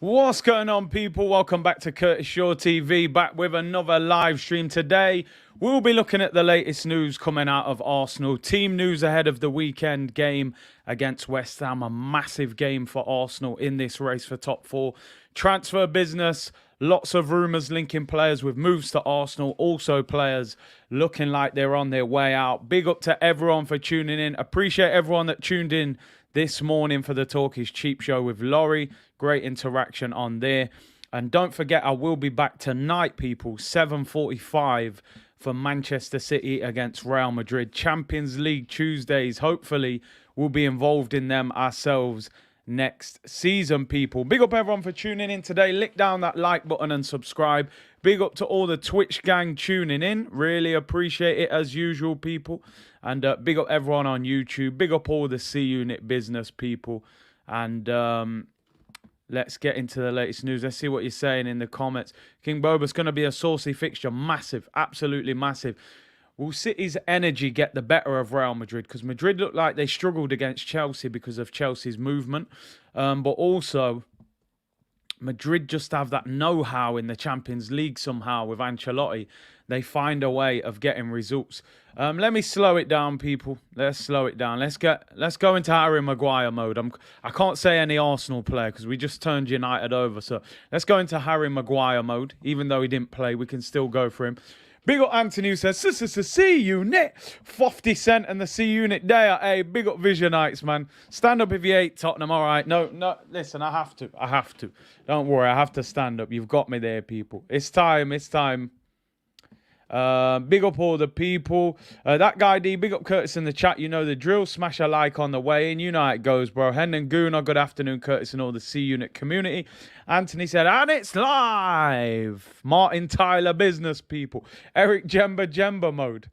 What's going on, people? Welcome back to Curtis Shaw TV, back with another live stream. Today, we'll be looking at the latest news coming out of Arsenal. Team news ahead of the weekend game against West Ham. A massive game for Arsenal in this race for top four. Transfer business, lots of rumours linking players with moves to Arsenal. Also players looking like they're on their way out. Big up to everyone for tuning in. Appreciate everyone that tuned in this morning for the Talk is Cheap show with Laurie. Great interaction on there. And don't forget, I will be back tonight, people, 7:45 for Manchester City against Real Madrid. Champions League Tuesdays. Hopefully, we'll be involved in them ourselves next season, people. Big up everyone for tuning in today. Lick down that like button and subscribe. Big up to all the Twitch gang tuning in. Really appreciate it as usual, people. And big up everyone on YouTube. Big up all the C-Unit business people. And let's get into the latest news. Let's see what you're saying in the comments. King Boba's going to be a saucy fixture. Massive. Absolutely massive. Will City's energy get the better of Real Madrid? Because Madrid looked like they struggled against Chelsea because of Chelsea's movement. But also, Madrid just have that know-how in the Champions League somehow with Ancelotti. They find a way of getting results. Let me slow it down, people. Let's slow it down. Let's go into Harry Maguire mode. I can't say any Arsenal player because we just turned United over. So let's go into Harry Maguire mode. Even though he didn't play, we can still go for him. Big up Anthony who says, C-Unit, 50 Cent and the C-Unit there. Hey, big up Visionites, man. Stand up if you hate Tottenham, all right? No, listen, I have to. Don't worry, I have to stand up. You've got me there, people. It's time. Big up all the people. That guy D, big up Curtis in the chat. You know the drill. Smash a like on the way in. You know how it goes, bro. Hendon Gooner, good afternoon, Curtis and all the C-Unit community. Anthony said, and it's live. Martin Tyler business people. Eric Jemba mode.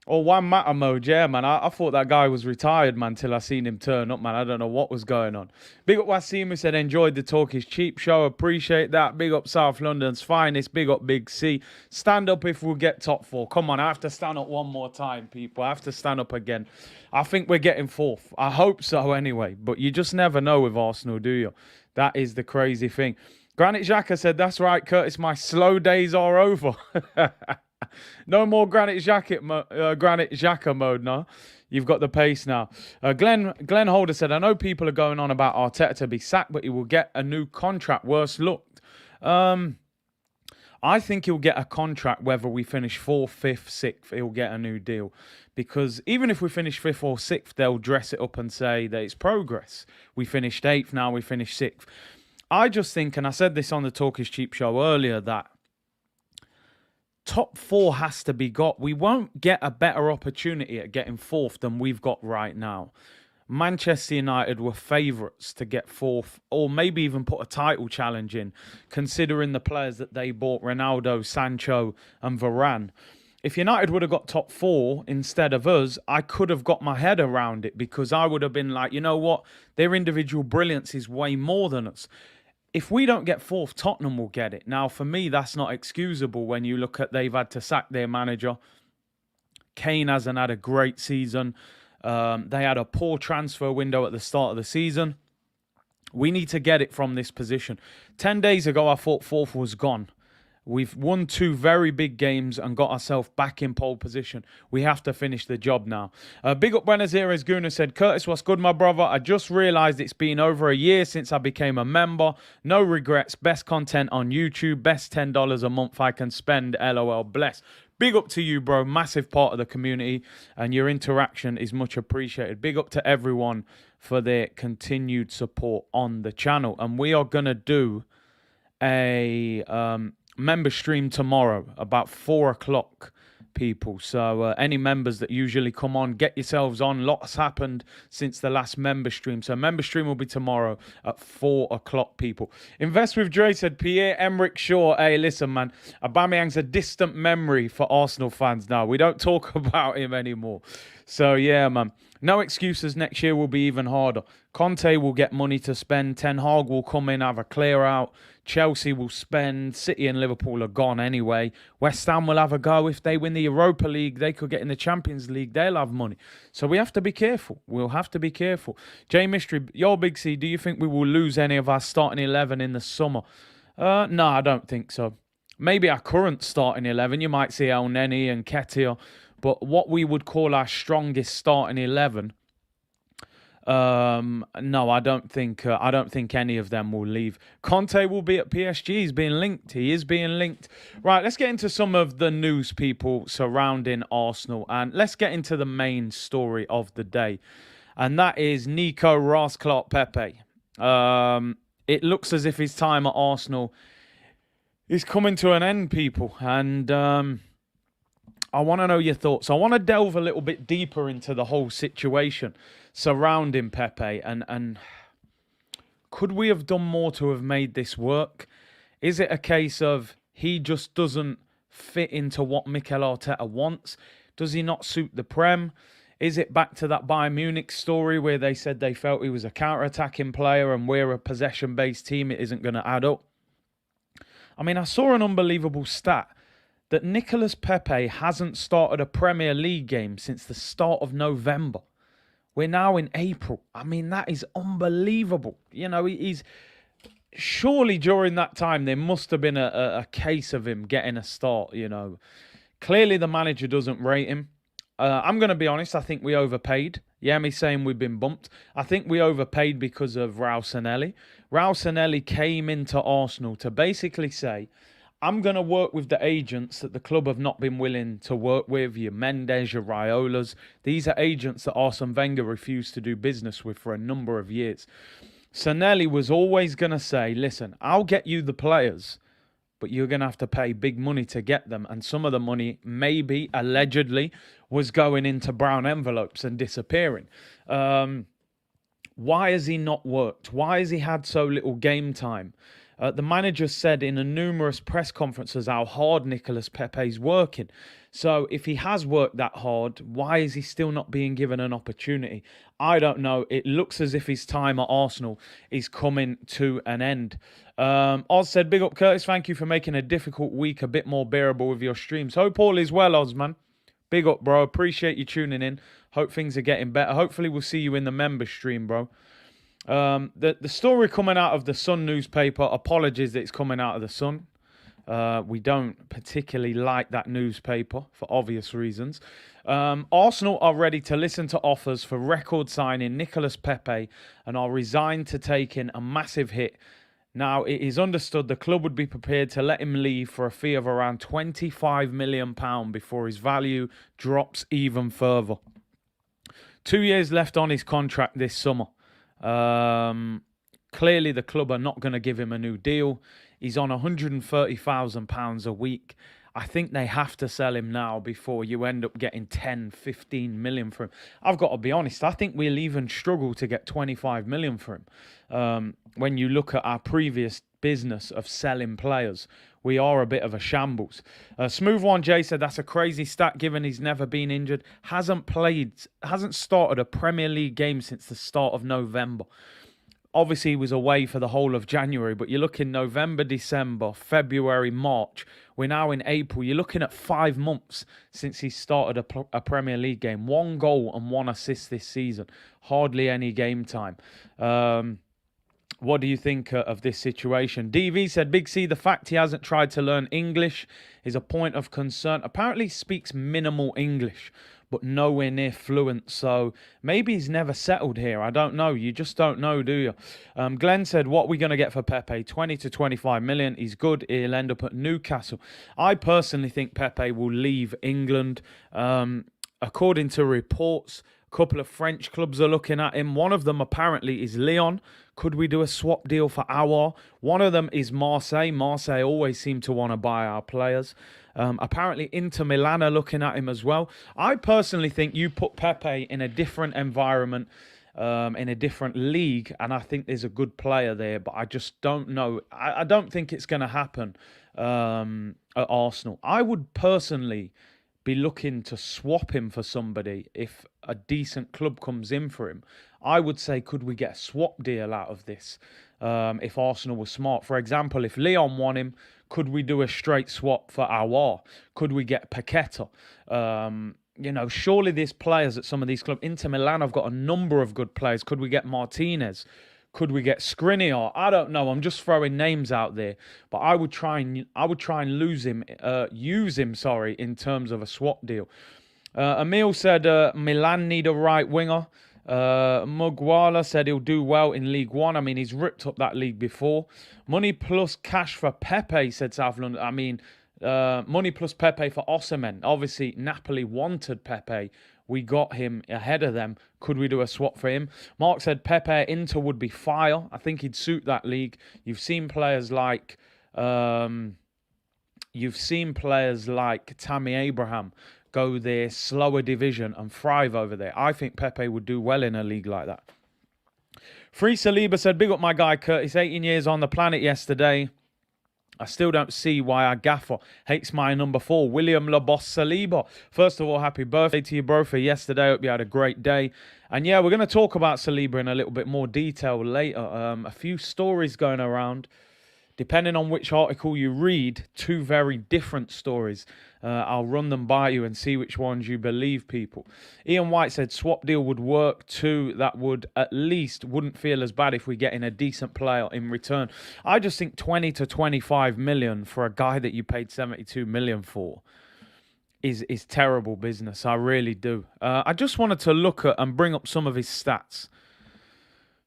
Or One Matter mode, yeah, man. I thought that guy was retired, man, till I seen him turn up, man. I don't know what was going on. Big up Wasim, who said, enjoyed the Talk is Cheap show. Appreciate that. Big up South London's finest. Big up Big C. Stand up if we'll get top four. Come on, I have to stand up one more time, people. I have to stand up again. I think we're getting fourth. I hope so anyway. But you just never know with Arsenal, do you? That is the crazy thing. Granite Xhaka said, that's right, Curtis. My slow days are over. No more Granite Xhaka mode now. You've got the pace now. Glenn Holder said, I know people are going on about Arteta to be sacked, but he will get a new contract. Worse luck. I think he'll get a contract whether we finish 4th, 5th, 6th. He'll get a new deal. Because even if we finish 5th or 6th, they'll dress it up and say that it's progress. We finished 8th, now we finished 6th. I just think, and I said this on the Talk is Cheap show earlier, that top 4 has to be got. We won't get a better opportunity at getting 4th than we've got right now. Manchester United were favourites to get 4th or maybe even put a title challenge in, considering the players that they bought, Ronaldo, Sancho and Varane. If United would have got top 4 instead of us, I could have got my head around it because I would have been like, you know what? Their individual brilliance is way more than us. If we don't get 4th, Tottenham will get it. Now, for me, that's not excusable when you look at they've had to sack their manager. Kane hasn't had a great season. They had a poor transfer window at the start of the season. We need to get it from this position. 10 days ago, I thought 4th was gone. We've won 2 very big games and got ourselves back in pole position. We have to finish the job now. Big up Buenos Aires Guna said, Curtis, what's good, my brother? I just realised it's been over a year since I became a member. No regrets. Best content on YouTube. Best $10 a month I can spend. LOL. Bless. Big up to you, bro. Massive part of the community. And your interaction is much appreciated. Big up to everyone for their continued support on the channel. And we are going to do a member stream tomorrow about 4 o'clock, people. So any members that usually come on, get yourselves on. Lots happened since the last member stream. So member stream will be tomorrow at 4 o'clock, people. Invest with Dre said, Pierre-Emerick Shaw. Hey, listen, man. Aubameyang's a distant memory for Arsenal fans now. We don't talk about him anymore. So yeah, man. No excuses. Next year will be even harder. Conte will get money to spend. Ten Hag will come in, have a clear out. Chelsea will spend. City and Liverpool are gone anyway. West Ham will have a go. If they win the Europa League, they could get in the Champions League. They'll have money. So we have to be careful. We'll have to be careful. Jay Mystery, your Big C, do you think we will lose any of our starting 11 in the summer? No, I don't think so. Maybe our current starting 11. You might see El Neni and Ketia. But what we would call our strongest starting 11, no, I don't think any of them will leave. Conte will be at PSG. He's being linked. He is being linked. Right, let's get into some of the news, people, surrounding Arsenal, and let's get into the main story of the day, and that is Nico Pepe. It looks as if his time at Arsenal is coming to an end, people, and I want to know your thoughts. I want to delve a little bit deeper into the whole situation surrounding Pepe, and could we have done more to have made this work? Is it a case of he just doesn't fit into what Mikel Arteta wants? Does he not suit the Prem? Is it back to that Bayern Munich story where they said they felt he was a counter-attacking player and we're a possession-based team, it isn't going to add up? I mean, I saw an unbelievable stat that Nicolas Pepe hasn't started a Premier League game since the start of November. We're now in April. I mean, that is unbelievable. You know, he's surely during that time there must have been a case of him getting a start, you know. Clearly the manager doesn't rate him. I'm going to be honest, I think we overpaid. Yeah, me saying we've been bumped. I think we overpaid because of Raul Sanelli. Raul Sanelli came into Arsenal to basically say, I'm going to work with the agents that the club have not been willing to work with, your Mendes, your Raiolas. These are agents that Arsene Wenger refused to do business with for a number of years. Sanelli was always going to say, listen, I'll get you the players, but you're going to have to pay big money to get them. And some of the money, maybe, allegedly, was going into brown envelopes and disappearing. Why has he not worked? Why has he had so little game time? The manager said in numerous press conferences how hard Nicolas Pepe's working. So if he has worked that hard, why is he still not being given an opportunity? I don't know. It looks as if his time at Arsenal is coming to an end. Oz said, big up Curtis, thank you for making a difficult week a bit more bearable with your streams. Hope all is well, Oz, man. Big up, bro. Appreciate you tuning in. Hope things are getting better. Hopefully we'll see you in the member stream, bro. The story coming out of the Sun newspaper, apologies that it's coming out of the Sun. We don't particularly like that newspaper for obvious reasons. Arsenal are ready to listen to offers for record signing Nicolas Pepe and are resigned to taking a massive hit. Now, it is understood the club would be prepared to let him leave for a fee of around £25 million before his value drops even further. 2 years left on his contract this summer. Clearly the club are not going to give him a new deal. He's on £130,000 a week. I think they have to sell him now before you end up getting 10, 15 million for him. I've got to be honest, I think we'll even struggle to get 25 million for him. When you look at our previous business of selling players, we are a bit of a shambles. Smooth One J said that's a crazy stat given he's never been injured. Hasn't started a Premier League game since the start of November. Obviously, he was away for the whole of January, but you're looking November, December, February, March. We're now in April. You're looking at 5 months since he started a Premier League game. 1 goal and 1 assist this season. Hardly any game time. What do you think of this situation? DV said, Big C, the fact he hasn't tried to learn English is a point of concern. Apparently he speaks minimal English, but nowhere near fluent. So maybe he's never settled here. I don't know. You just don't know, do you? Glenn said, what are we going to get for Pepe? 20 to 25 million. He's good. He'll end up at Newcastle. I personally think Pepe will leave England. According to reports, a couple of French clubs are looking at him. One of them apparently is Lyon. Could we do a swap deal for Aouar? One of them is Marseille. Marseille always seem to want to buy our players. Apparently Inter Milan are looking at him as well. I personally think you put Pepe in a different environment, in a different league, and I think there's a good player there, but I just don't know. I don't think it's going to happen at Arsenal. I would personally be looking to swap him for somebody if a decent club comes in for him. I would say, could we get a swap deal out of this? If Arsenal was smart. For example, if Leon won him, could we do a straight swap for Aouar? Could we get Paqueta? Surely there's players at some of these clubs. Inter Milan have got a number of good players. Could we get Martinez? Could we get Skriniar? I don't know. I'm just throwing names out there, but I would try and use him in terms of a swap deal. Emil said Milan need a right winger. Mugwala said he'll do well in League One. I mean, he's ripped up that league before. Money plus cash for Pepe, said South London. I mean, money plus Pepe for Osimhen. Obviously, Napoli wanted Pepe. We got him ahead of them. Could we do a swap for him? Mark said Pepe at Inter would be fire. I think he'd suit that league. You've seen players like Tammy Abraham go there, slower division, and thrive over there. I think Pepe would do well in a league like that. Free Saliba said, big up my guy Curtis, 18 years on the planet yesterday. I still don't see why our gaffer hates my number 4, William Labos Saliba. First of all, happy birthday to you, bro, for yesterday. Hope you had a great day. And yeah, we're going to talk about Saliba in a little bit more detail later. A few stories going around. Depending on which article you read, 2 very different stories. I'll run them by you and see which ones you believe, people. Ian White said swap deal would work too. That would at least wouldn't feel as bad if we get in a decent player in return. I just think 20 to 25 million for a guy that you paid 72 million for is terrible business. I really do. I just wanted to look at and bring up some of his stats.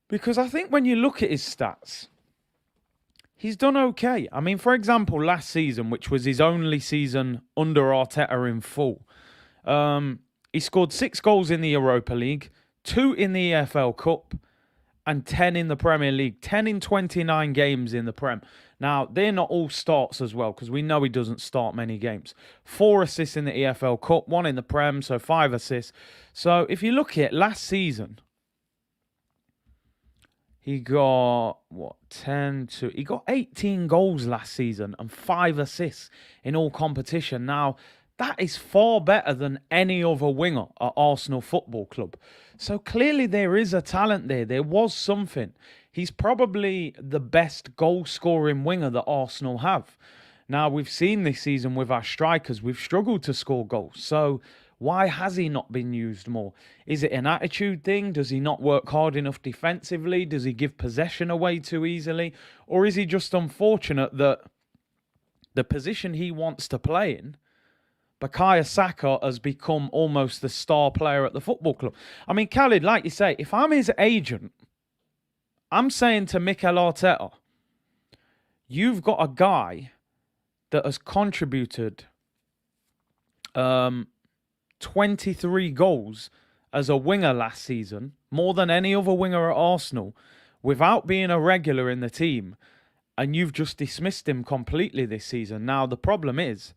Because I think when you look at his stats, he's done okay. I mean, for example, last season, which was his only season under Arteta in full, he scored 6 goals in the Europa League, 2 in the EFL Cup, and 10 in the Premier League. 10 in 29 games in the Prem. Now, they're not all starts as well, because we know he doesn't start many games. 4 assists in the EFL Cup, 1 in the Prem, so 5 assists. So, if you look at last season, he got, he got 18 goals last season and 5 assists in all competition. Now, that is far better than any other winger at Arsenal Football Club. So clearly there is a talent there. There was something. He's probably the best goal-scoring winger that Arsenal have. Now, we've seen this season with our strikers, we've struggled to score goals. So why has he not been used more? Is it an attitude thing? Does he not work hard enough defensively? Does he give possession away too easily? Or is he just unfortunate that the position he wants to play in, Bukayo Saka has become almost the star player at the football club? I mean, Khalid, like you say, if I'm his agent, I'm saying to Mikel Arteta, you've got a guy that has contributed 23 goals as a winger last season, more than any other winger at Arsenal, without being a regular in the team, and you've just dismissed him completely this season. Now, the problem is,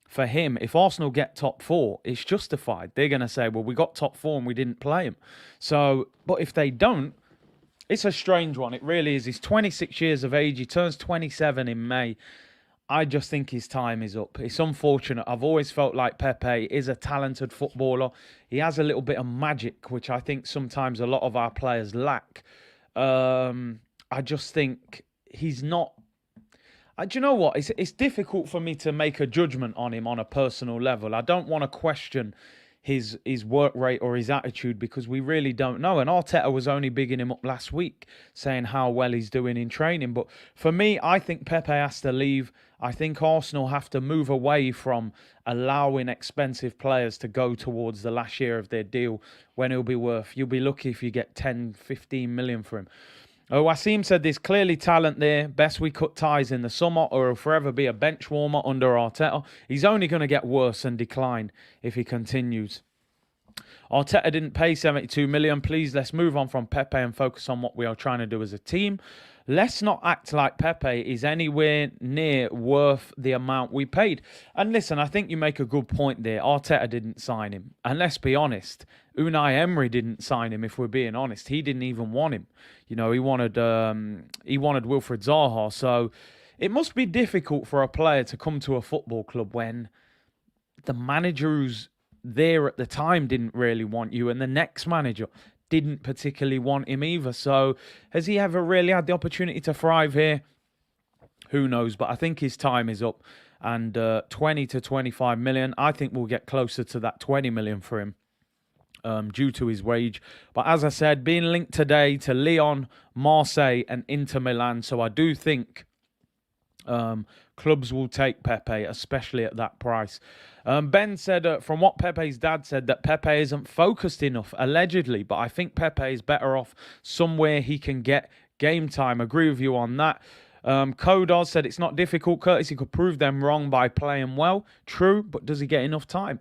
for him, if Arsenal get top 4, it's justified. They're going to say, well, we got top 4 and we didn't play him. So, but if they don't, it's a strange one. It really is. He's 26 years of age. He turns 27 in May. I just think his time is up. It's unfortunate. I've always felt like Pepe is a talented footballer. He has a little bit of magic, which I think sometimes a lot of our players lack. I just think he's not... Do you know what? It's difficult for me to make a judgment on him on a personal level. I don't want to question his work rate or his attitude because we really don't know. And Arteta was only bigging him up last week, saying how well he's doing in training. But for me, I think Pepe has to leave. I think Arsenal have to move away from allowing expensive players to go towards the last year of their deal when it'll be worth. You'll be lucky if you get 10, 15 million for him. Oh, Wasim said there's clearly talent there. Best we cut ties in the summer or he'll forever be a bench warmer under Arteta. He's only going to get worse and decline if he continues. Arteta didn't pay 72 million. Please, let's move on from Pepe and focus on what we are trying to do as a team. Let's not act like Pepe is anywhere near worth the amount we paid. And listen, I think you make a good point there. Arteta didn't sign him. And let's be honest, Unai Emery didn't sign him, if we're being honest. He didn't even want him. You know, he wanted Wilfried Zaha. So it must be difficult for a player to come to a football club when the manager who's there at the time didn't really want you, and the next manager didn't particularly want him either. So has he ever really had the opportunity to thrive here? Who knows? But I think his time is up. And 20 to 25 million, I think we'll get closer to that 20 million for him due to his wage. But as I said, being linked today to Lyon, Marseille and Inter Milan. So I do think clubs will take Pepe, especially at that price. Ben said, from what Pepe's dad said, that Pepe isn't focused enough, allegedly. But I think Pepe is better off somewhere he can get game time. Agree with you on that. Kodos said it's not difficult, Curtis. He could prove them wrong by playing well. True, but does he get enough time?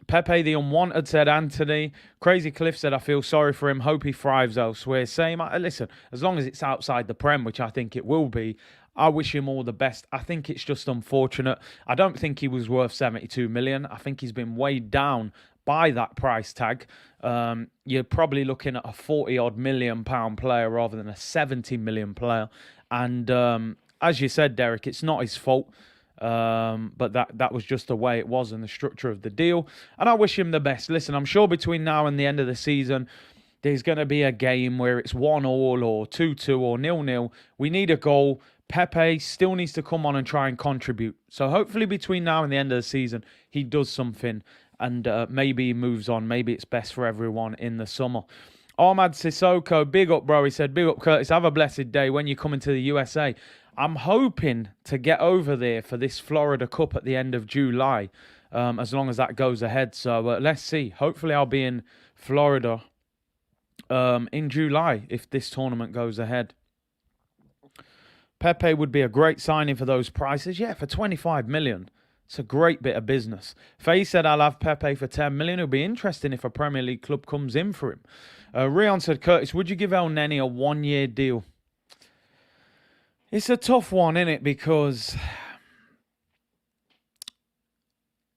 Pepe the Unwanted said Anthony. Crazy Cliff said I feel sorry for him. Hope he thrives elsewhere. Same. Listen, as long as it's outside the Prem, which I think it will be, I wish him all the best. I think it's just unfortunate. I don't think he was worth 72 million. I think he's been weighed down by that price tag. You're probably looking at a 40-odd million pound player rather than a 70 million player. And as you said, Derek, it's not his fault. But that was just the way it was and the structure of the deal. And I wish him the best. Listen, I'm sure between now and the end of the season, there's going to be a game where it's 1-1 or 2-2 or 0-0. We need a goal. Pepe still needs to come on and try and contribute. So hopefully between now and the end of the season, he does something and maybe he moves on. Maybe it's best for everyone in the summer. Ahmad Sissoko, big up, bro. He said, big up, Curtis. Have a blessed day when you come into the USA. I'm hoping to get over there for this Florida Cup at the end of July, as long as that goes ahead. So let's see. Hopefully I'll be in Florida in July if this tournament goes ahead. Pepe would be a great signing for those prices. Yeah, for 25 million. It's a great bit of business. Faye said, I'll have Pepe for 10 million. It'll be interesting if a Premier League club comes in for him. Rion said, Curtis, would you give El Neni a 1-year deal? It's a tough one, isn't it? Because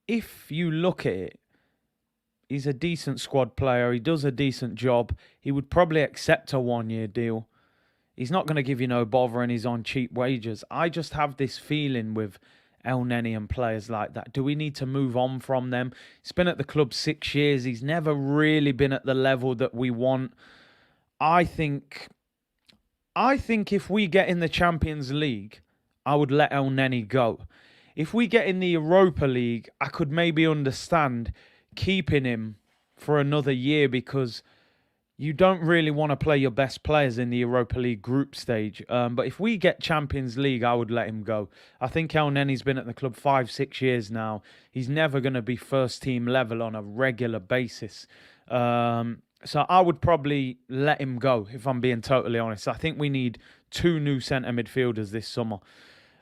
if you look at it, he's a decent squad player. He does a decent job. He would probably accept a 1-year deal. He's not going to give you no bother and he's on cheap wages. I just have this feeling with El Neni and players like that. Do we need to move on from them? He's been at the club 6 years. He's never really been at the level that we want. I think if we get in the Champions League, I would let El Neni go. If we get in the Europa League, I could maybe understand keeping him for another year because you don't really want to play your best players in the Europa League group stage. But if we get Champions League, I would let him go. I think El Neni's been at the club 5-6 years now. He's never going to be first team level on a regular basis. So I would probably let him go, if I'm being totally honest. I think we need 2 new centre midfielders this summer.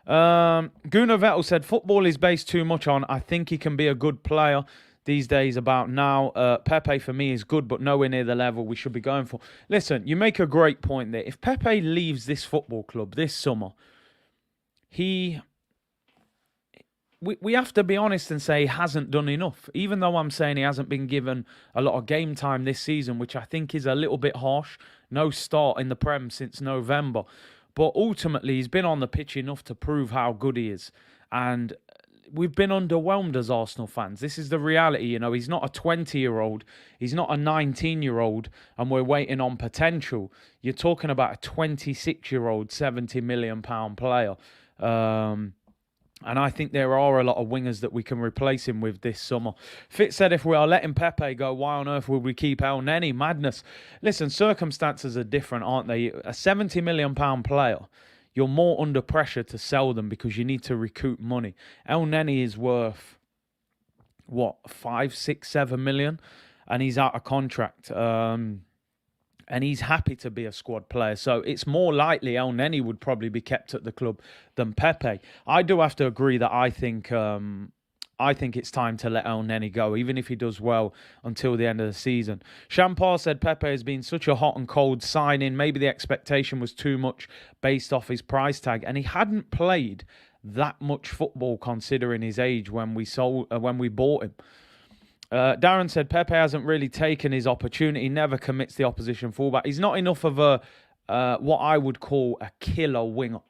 Gunnar Vettel said, football is based too much on, I think he can be a good player these days about now. Pepe for me is good, but nowhere near the level we should be going for. Listen, you make a great point there. If Pepe leaves this football club this summer, we have to be honest and say he hasn't done enough. Even though I'm saying he hasn't been given a lot of game time this season, which I think is a little bit harsh. No start in the Prem since November. But ultimately, he's been on the pitch enough to prove how good he is. And we've been underwhelmed as Arsenal fans. This is the reality, you know. He's not a 20-year-old. He's not a 19-year-old, and we're waiting on potential. You're talking about a 26-year-old, 70 million pound player. And I think there are a lot of wingers that we can replace him with this summer. Fitz said, if we are letting Pepe go, why on earth would we keep El Neni? Madness. Listen, circumstances are different, aren't they? A 70 million pound player, you're more under pressure to sell them because you need to recoup money. El Neni is worth, what, 5, 6, 7 million? And he's out of contract. And he's happy to be a squad player. So it's more likely El Neni would probably be kept at the club than Pepe. I do have to agree that I think it's time to let El Neni go, even if he does well until the end of the season. Champar said Pepe has been such a hot and cold signing. Maybe the expectation was too much based off his price tag. And he hadn't played that much football considering his age when we bought him. Darren said Pepe hasn't really taken his opportunity, never commits the opposition fullback. He's not enough of a what I would call a killer winger.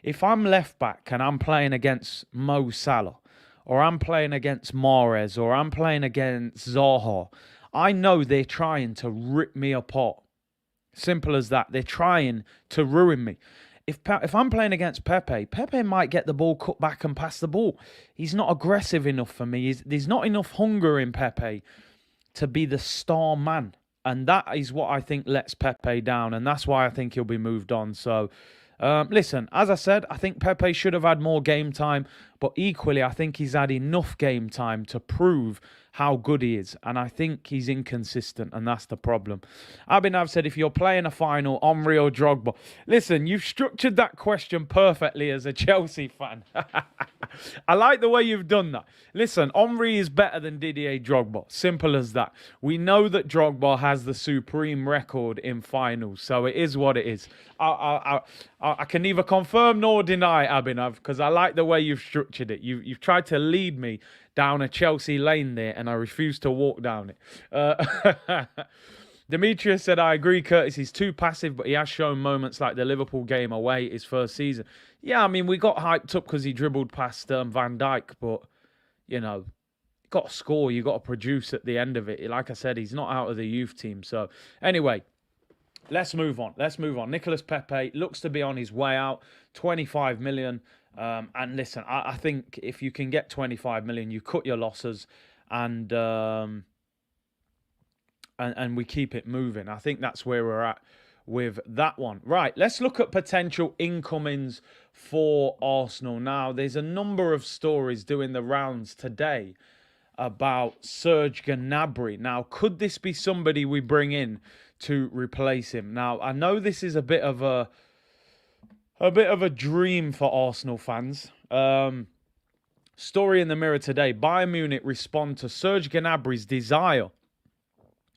If I'm left back and I'm playing against Mo Salah or I'm playing against Mahrez, or I'm playing against Zaha, I know they're trying to rip me apart. Simple as that. They're trying to ruin me. If I'm playing against Pepe, Pepe might get the ball cut back and pass the ball. He's not aggressive enough for me. There's not enough hunger in Pepe to be the star man. And that is what I think lets Pepe down. And that's why I think he'll be moved on. So, listen, as I said, I think Pepe should have had more game time. But equally, I think he's had enough game time to prove how good he is. And I think he's inconsistent. And that's the problem. Abhinav said, if you're playing a final, Henry or Drogba. Listen, you've structured that question perfectly as a Chelsea fan. I like the way you've done that. Listen, Henry is better than Didier Drogba. Simple as that. We know that Drogba has the supreme record in finals, so it is what it is. I can neither confirm nor deny, Abhinav, because I like the way you've structured it. You've tried to lead me down a Chelsea lane there, and I refuse to walk down it. Demetrius said, I agree, Curtis, he's too passive, but he has shown moments like the Liverpool game away his first season. Yeah, I mean, we got hyped up because he dribbled past Van Dijk, but, you know, you got to score, you got to produce at the end of it. Like I said, he's not out of the youth team. So, anyway, let's move on. Nicolas Pepe looks to be on his way out, 25 million. And listen, I think if you can get 25 million, you cut your losses and we keep it moving. I think that's where we're at with that one. Right, let's look at potential incomings for Arsenal. Now, there's a number of stories doing the rounds today about Serge Gnabry. Now, could this be somebody we bring in to replace him? Now, I know this is a bit of a dream for Arsenal fans. Story in the Mirror today. Bayern Munich respond to Serge Gnabry's desire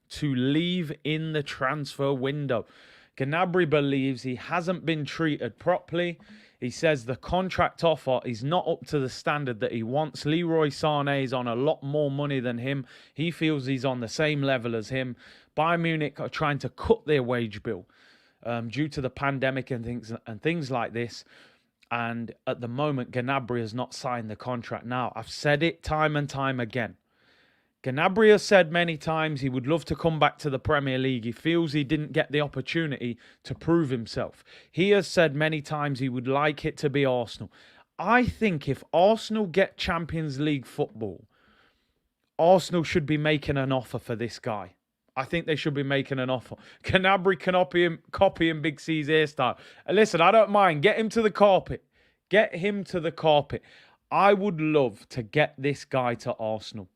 to leave in the transfer window. Gnabry believes he hasn't been treated properly. He says the contract offer is not up to the standard that he wants. Leroy Sané is on a lot more money than him. He feels he's on the same level as him. Bayern Munich are trying to cut their wage bill due to the pandemic and things like this. And at the moment, Gnabry has not signed the contract. Now, I've said it time and time again. Gnabry has said many times he would love to come back to the Premier League. He feels he didn't get the opportunity to prove himself. He has said many times he would like it to be Arsenal. I think if Arsenal get Champions League football, Arsenal should be making an offer for this guy. I think they should be making an offer. Gnabry can copy him Big C's hairstyle. And listen, I don't mind. Get him to the carpet. Get him to the carpet. I would love to get this guy to Arsenal.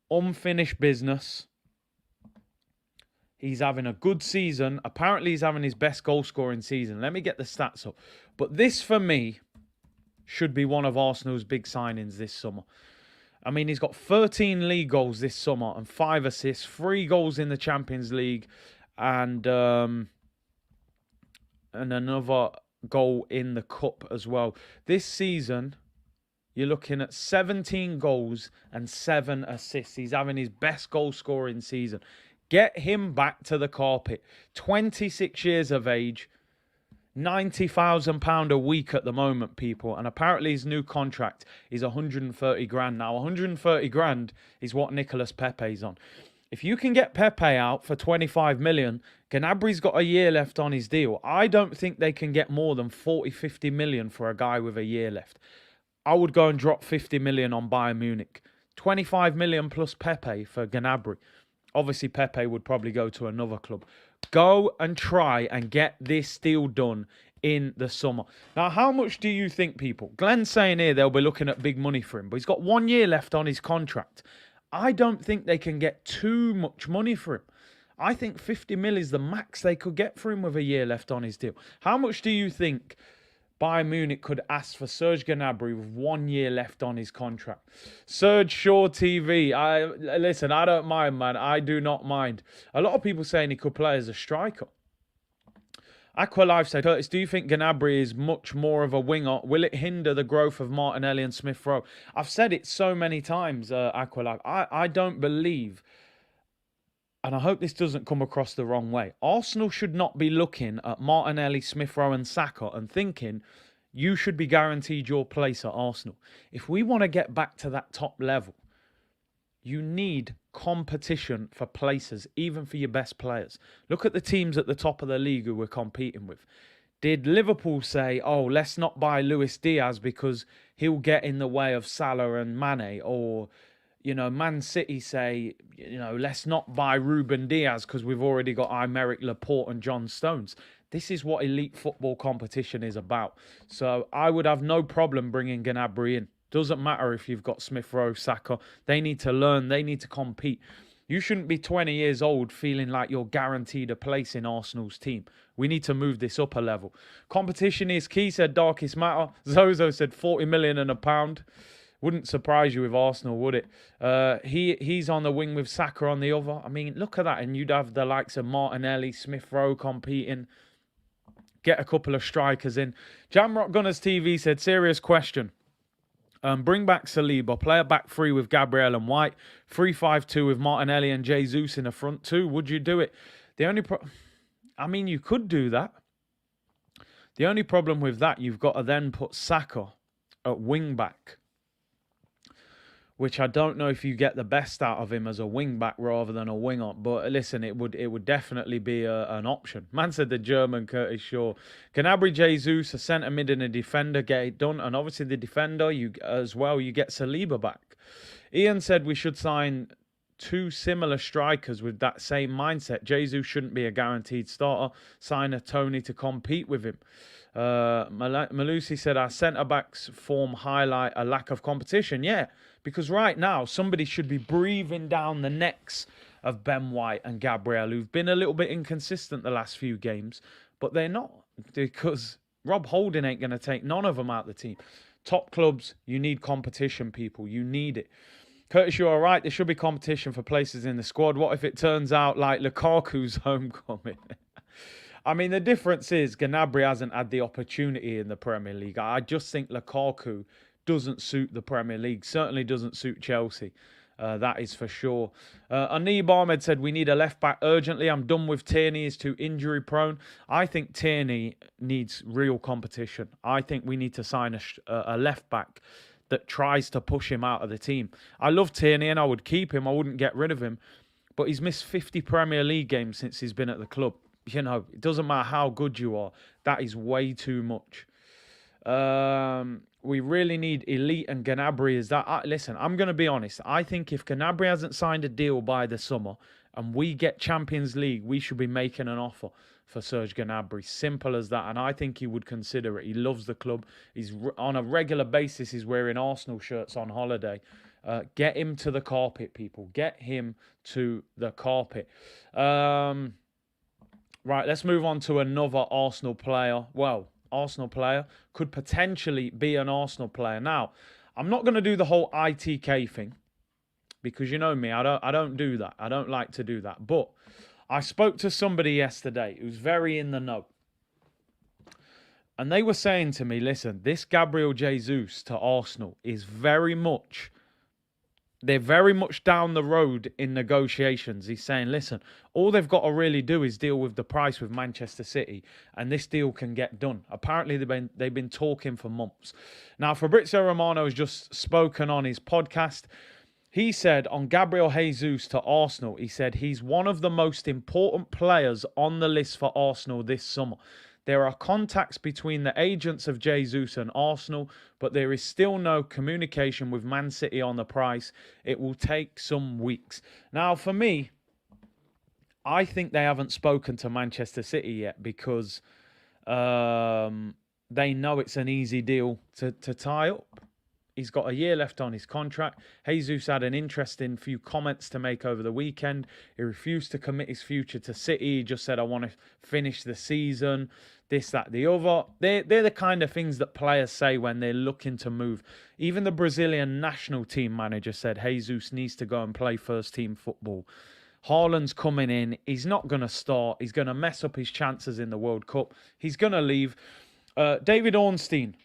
Unfinished business. He's having a good season. Apparently, he's having his best goal-scoring season. Let me get the stats up. But this, for me, should be one of Arsenal's big signings this summer. I mean, he's got 13 league goals this summer and 5 assists, 3 goals in the Champions League, and another goal in the Cup as well. This season, you're looking at 17 goals and 7 assists. He's having his best goal-scoring season. Get him back to the carpet. 26 years of age, £90,000 a week at the moment, people. And apparently his new contract is 130 grand. Now, 130 grand is what Nicolas Pepe's on. If you can get Pepe out for 25 million, Gnabry's got a year left on his deal. I don't think they can get more than 40, 50 million for a guy with a year left. I would go and drop 50 million on Bayern Munich. 25 million plus Pepe for Gnabry. Obviously, Pepe would probably go to another club. Go and try and get this deal done in the summer. Now, how much do you think, people? Glenn's saying here they'll be looking at big money for him, but he's got 1 year left on his contract. I don't think they can get too much money for him. I think 50 mil is the max they could get for him with a year left on his deal. How much do you think Bayern Munich could ask for Serge Gnabry with 1 year left on his contract? Serge Shaw TV. Listen, I don't mind, man. I do not mind. A lot of people saying he could play as a striker. Aqualife said, Curtis, do you think Gnabry is much more of a winger? Will it hinder the growth of Martinelli and Smith Rowe? I've said it so many times, Aqualife. I don't believe, and I hope this doesn't come across the wrong way, Arsenal should not be looking at Martinelli, Smith Rowe and Saka and thinking, you should be guaranteed your place at Arsenal. If we want to get back to that top level, you need competition for places, even for your best players. Look at the teams at the top of the league who we're competing with. Did Liverpool say, oh, let's not buy Luis Diaz because he'll get in the way of Salah and Mane? Or, Man City say, let's not buy Ruben Diaz because we've already got Aymeric Laporte and John Stones. This is what elite football competition is about. So I would have no problem bringing Gnabry in. Doesn't matter if you've got Smith Rowe, Saka. They need to learn. They need to compete. You shouldn't be 20 years old feeling like you're guaranteed a place in Arsenal's team. We need to move this up a level. Competition is key, said Darkest Matter. Zozo said 40 million and £1. Wouldn't surprise you with Arsenal, would it? He's on the wing with Saka on the other. I mean, look at that. And you'd have the likes of Martinelli, Smith Rowe competing. Get a couple of strikers in. Jamrock Gunners TV said, serious question. Bring back Saliba, play a back three with Gabriel and White, 3-5-2 with Martinelli and Jesus in the front two. Would you do it? You could do that. The only problem with that, you've got to then put Saka at wing back, which I don't know if you get the best out of him as a wing back rather than a winger. But listen, it would definitely be an option. Man said the German Curtis Shaw. Gnabry, Jesus, a centre mid and a defender, get it done. And obviously the defender, you get Saliba back. Ian said we should sign two similar strikers with that same mindset. Jesus shouldn't be a guaranteed starter. Sign a Tony to compete with him. Malusi said our centre-backs form highlight a lack of competition. Yeah, because right now somebody should be breathing down the necks of Ben White and Gabriel, who've been a little bit inconsistent the last few games, but they're not, because Rob Holding ain't going to take none of them out of the team. Top clubs, you need competition, people. You need it. Curtis, you're all right. There should be competition for places in the squad. What if it turns out like Lukaku's homecoming? I mean, the difference is Gnabry hasn't had the opportunity in the Premier League. I just think Lukaku doesn't suit the Premier League. Certainly doesn't suit Chelsea. That is for sure. Anib Ahmed said, we need a left-back urgently. I'm done with Tierney. He's too injury-prone. I think Tierney needs real competition. I think we need to sign a left-back that tries to push him out of the team. I love Tierney and I would keep him. I wouldn't get rid of him. But he's missed 50 Premier League games since he's been at the club. It doesn't matter how good you are. That is way too much. We really need elite, and Gnabry is that. Listen, I'm going to be honest. I think if Gnabry hasn't signed a deal by the summer and we get Champions League, we should be making an offer for Serge Gnabry. Simple as that. And I think he would consider it. He loves the club. He's on a regular basis. He's wearing Arsenal shirts on holiday. Get him to the carpet, people. Get him to the carpet. Right, let's move on to another Arsenal player. Well, Arsenal player could potentially be an Arsenal player. Now, I'm not going to do the whole ITK thing because you know me, I don't do that. I don't like to do that. But I spoke to somebody yesterday who's very in the know. And they were saying to me, listen, this Gabriel Jesus to Arsenal is they're very much down the road in negotiations. He's saying, listen, all they've got to really do is deal with the price with Manchester City, and this deal can get done. Apparently, they've been talking for months. Now, Fabrizio Romano has just spoken on his podcast. He said on Gabriel Jesus to Arsenal, he said he's one of the most important players on the list for Arsenal this summer. There are contacts between the agents of Jesus and Arsenal, but there is still no communication with Man City on the price. It will take some weeks. Now, for me, I think they haven't spoken to Manchester City yet because they know it's an easy deal to tie up. He's got a year left on his contract. Jesus had an interesting few comments to make over the weekend. He refused to commit his future to City. He just said, I want to finish the season, this, that, the other. They're the kind of things that players say when they're looking to move. Even the Brazilian national team manager said Jesus needs to go and play first team football. Haaland's coming in. He's not going to start. He's going to mess up his chances in the World Cup. He's going to leave. David Ornstein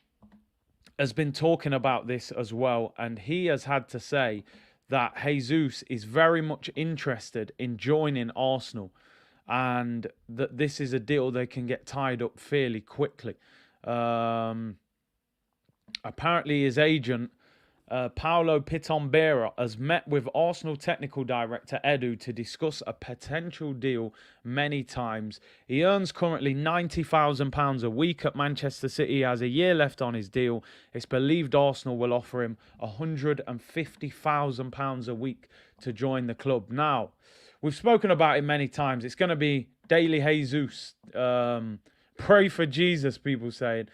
has been talking about this as well, and he has had to say that Jesus is very much interested in joining Arsenal and that this is a deal they can get tied up fairly quickly. Apparently his agent, Paolo Pitombera, has met with Arsenal technical director Edu to discuss a potential deal many times. He earns currently £90,000 a week at Manchester City. He has a year left on his deal. It's believed Arsenal will offer him £150,000 a week to join the club. Now, we've spoken about it many times. It's going to be Daily Jesus. Pray for Jesus, people saying.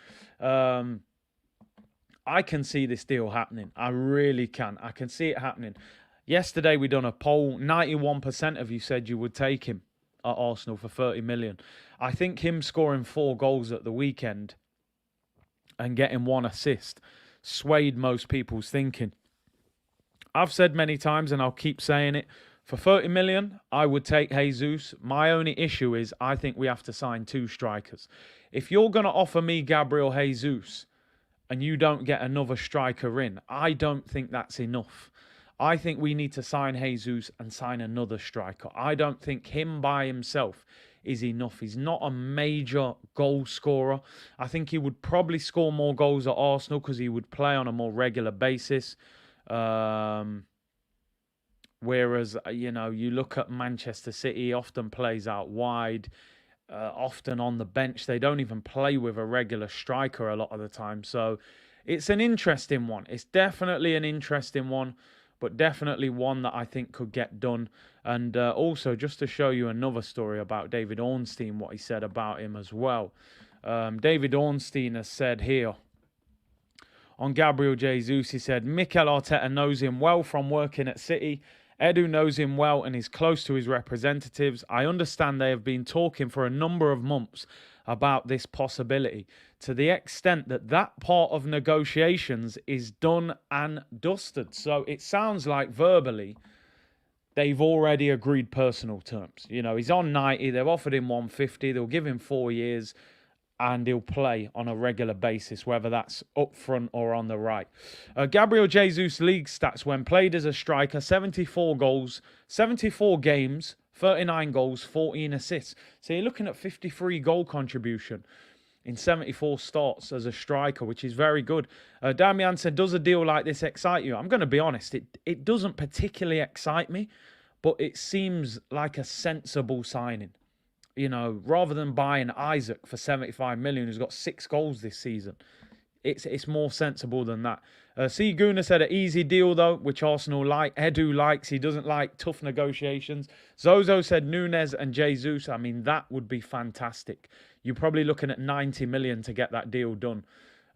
I can see this deal happening. I really can. I can see it happening. Yesterday we done a poll. 91% of you said you would take him at Arsenal for 30 million. I think him scoring 4 goals at the weekend and getting 1 assist swayed most people's thinking. I've said many times, and I'll keep saying it, for 30 million, I would take Jesus. My only issue is I think we have to sign 2 strikers. If you're going to offer me Gabriel Jesus and you don't get another striker in, I don't think that's enough. I think we need to sign Jesus and sign another striker. I don't think him by himself is enough. He's not a major goal scorer. I think he would probably score more goals at Arsenal because he would play on a more regular basis. Whereas, you know, you look at Manchester City, he often plays out wide. Often on the bench. They don't even play with a regular striker a lot of the time. So it's an interesting one. It's definitely an interesting one, but definitely one that I think could get done. And also, just to show you another story about David Ornstein, what he said about him as well. David Ornstein has said here, on Gabriel Jesus, he said, Mikel Arteta knows him well from working at City. Edu knows him well and is close to his representatives. I understand they have been talking for a number of months about this possibility, to the extent that that part of negotiations is done and dusted. So it sounds like verbally they've already agreed personal terms. You know, he's on 90, they've offered him 150, they'll give him 4 years, and he'll play on a regular basis, whether that's up front or on the right. Gabriel Jesus league stats when played as a striker, 74 goals, 74 games, 39 goals, 14 assists. So you're looking at 53 goal contribution in 74 starts as a striker, which is very good. Damian said, does a deal like this excite you? I'm going to be honest, it doesn't particularly excite me, but it seems like a sensible signing. You know, rather than buying Isaac for 75 million, who's got 6 goals this season, it's more sensible than that. C. Guna said an easy deal, though, which Arsenal like. Edu likes. He doesn't like tough negotiations. Zozo said Nunes and Jesus. I mean, that would be fantastic. You're probably looking at 90 million to get that deal done.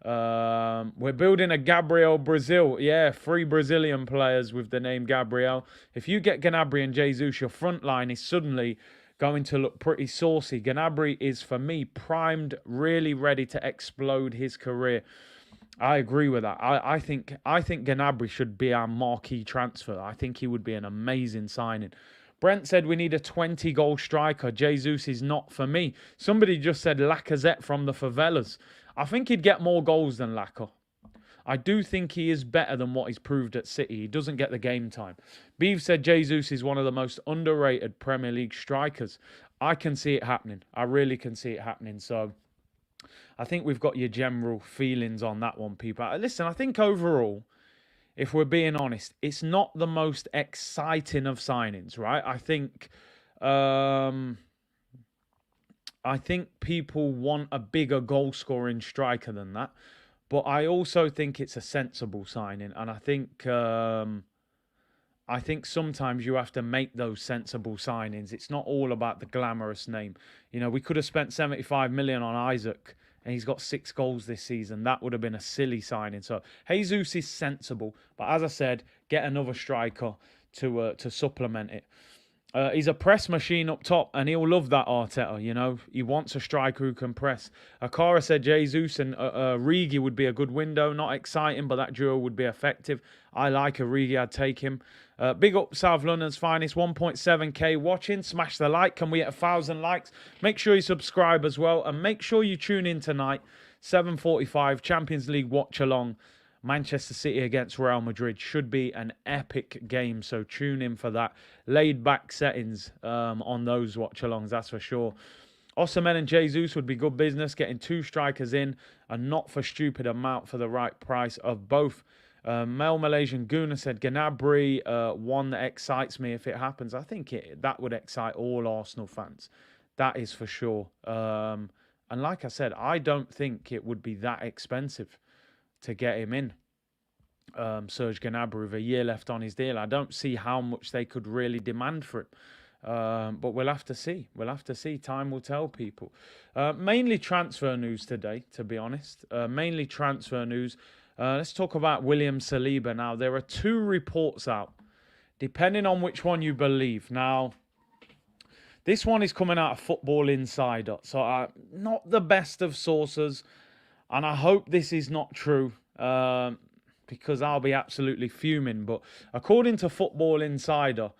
We're building a Gabriel Brazil. Yeah, 3 Brazilian players with the name Gabriel. If you get Gnabry and Jesus, your front line is suddenly going to look pretty saucy. Gnabry is, for me, primed, really ready to explode his career. I agree with that. I think Gnabry should be our marquee transfer. I think he would be an amazing signing. Brent said we need a 20-goal striker. Jesus is not for me. Somebody just said Lacazette from the favelas. I think he'd get more goals than Lacazette. I do think he is better than what he's proved at City. He doesn't get the game time. Beeve said Jesus is one of the most underrated Premier League strikers. I can see it happening. I really can see it happening. So I think we've got your general feelings on that one, people. Listen, I think overall, if we're being honest, it's not the most exciting of signings, right? I think people want a bigger goal-scoring striker than that. But I also think it's a sensible signing, and I think sometimes you have to make those sensible signings. It's not all about the glamorous name. You know, we could have spent 75 million on Isaac, and he's got 6 goals this season. That would have been a silly signing. So Jesus is sensible, but as I said, get another striker to supplement it. He's a press machine up top, and he'll love that, Arteta, you know. He wants a striker who can press. Akara said Jesus and Origi would be a good window. Not exciting, but that duo would be effective. I like Origi. I'd take him. Big up South London's finest, 1.7k watching. Smash the like. Can we hit 1,000 likes? Make sure you subscribe as well. And make sure you tune in tonight, 7:45, Champions League watch-along. Manchester City against Real Madrid should be an epic game, so tune in for that. Laid back settings on those watch-alongs, that's for sure. Osimhen and Jesus would be good business, getting 2 strikers in and not for stupid amount for the right price of both. Male Malaysian Guna said Gnabry, one that excites me if it happens. I think that would excite all Arsenal fans. That is for sure. And like I said, I don't think it would be that expensive to get him in. Serge Gnabry with a year left on his deal. I don't see how much they could really demand for him. But we'll have to see. We'll have to see. Time will tell people. Mainly transfer news today, to be honest. Mainly transfer news. Let's talk about William Saliba now. There are 2 reports out, depending on which one you believe. Now, this one is coming out of Football Insider. So not the best of sources. And I hope this is not true. Because I'll be absolutely fuming. But according to Football Insider,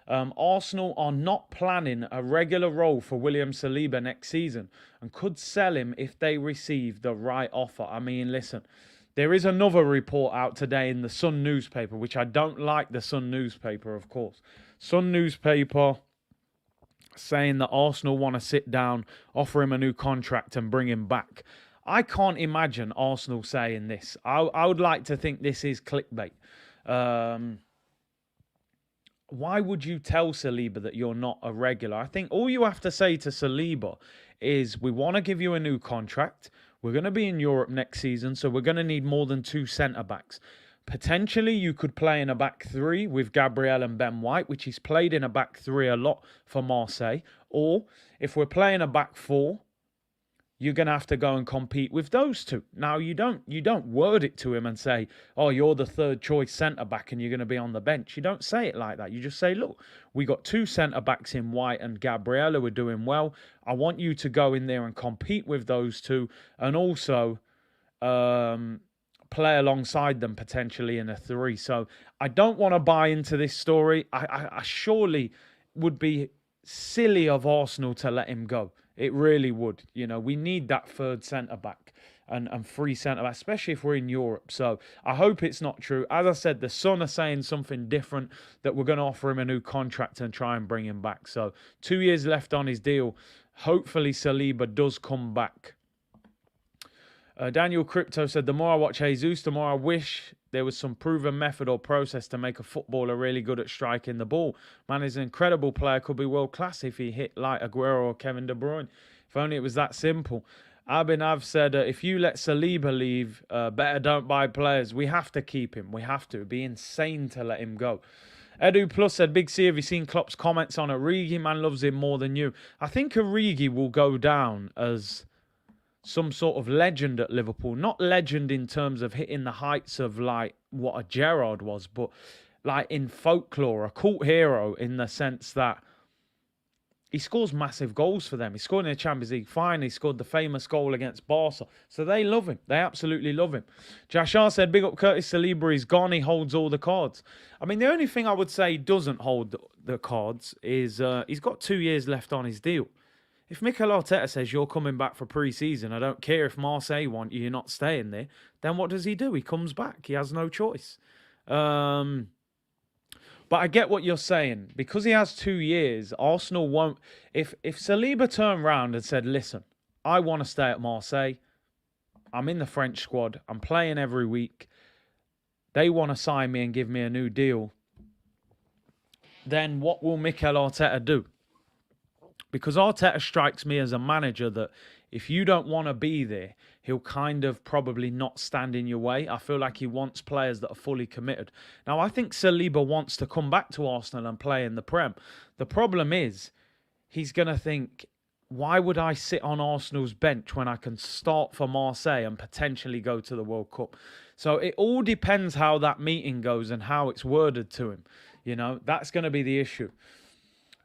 Arsenal are not planning a regular role for William Saliba next season and could sell him if they receive the right offer. I mean, listen, there is another report out today in the Sun newspaper, which I don't like the Sun newspaper, of course. Sun newspaper saying that Arsenal want to sit down, offer him a new contract and bring him back. I can't imagine Arsenal saying this. I would like to think this is clickbait. Why would you tell Saliba that you're not a regular? I think all you have to say to Saliba is, we want to give you a new contract. We're going to be in Europe next season, so we're going to need more than 2 centre-backs. Potentially, you could play in a back 3 with Gabriel and Ben White, which he's played in a back 3 a lot for Marseille. Or, if we're playing a back 4, you're going to have to go and compete with those 2. Now, you don't word it to him and say, oh, you're the 3rd choice centre-back and you're going to be on the bench. You don't say it like that. You just say, look, we got 2 centre-backs in White and Gabriel who are doing well. I want you to go in there and compete with those 2 and also play alongside them potentially in a 3. So I don't want to buy into this story. I surely would be silly of Arsenal to let him go. It really would. You know, we need that 3rd centre-back and 3 centre-back, especially if we're in Europe. So I hope it's not true. As I said, the Sun are saying something different, that we're going to offer him a new contract and try and bring him back. So 2 years left on his deal. Hopefully Saliba does come back. Daniel Crypto said, the more I watch Jesus, the more I wish there was some proven method or process to make a footballer really good at striking the ball. Man is an incredible player, could be world class if he hit like Aguero or Kevin De Bruyne. If only it was that simple. Abhinav said, if you let Saliba leave, better don't buy players. We have to keep him. We have to. It'd be insane to let him go. Edu Plus said, Big C, have you seen Klopp's comments on Origi? Man loves him more than you. I think Origi will go down as some sort of legend at Liverpool. Not legend in terms of hitting the heights of like what a Gerrard was, but like in folklore, a cult hero in the sense that he scores massive goals for them. He scored in the Champions League final. He scored the famous goal against Barca. So they love him. They absolutely love him. Jashar said, big up Curtis Saliba. He's gone. He holds all the cards. I mean, the only thing I would say he doesn't hold the cards is he's got 2 years left on his deal. If Mikel Arteta says you're coming back for pre-season, I don't care if Marseille want you, you're not staying there, then what does he do? He comes back. He has no choice. But I get what you're saying. Because he has 2 years, Arsenal won't... If Saliba turned round and said, listen, I want to stay at Marseille. I'm in the French squad. I'm playing every week. They want to sign me and give me a new deal. Then what will Mikel Arteta do? Because Arteta strikes me as a manager that if you don't want to be there, he'll kind of probably not stand in your way. I feel like he wants players that are fully committed. Now, I think Saliba wants to come back to Arsenal and play in the Prem. The problem is, he's going to think, why would I sit on Arsenal's bench when I can start for Marseille and potentially go to the World Cup? So it all depends how that meeting goes and how it's worded to him. You know, that's going to be the issue.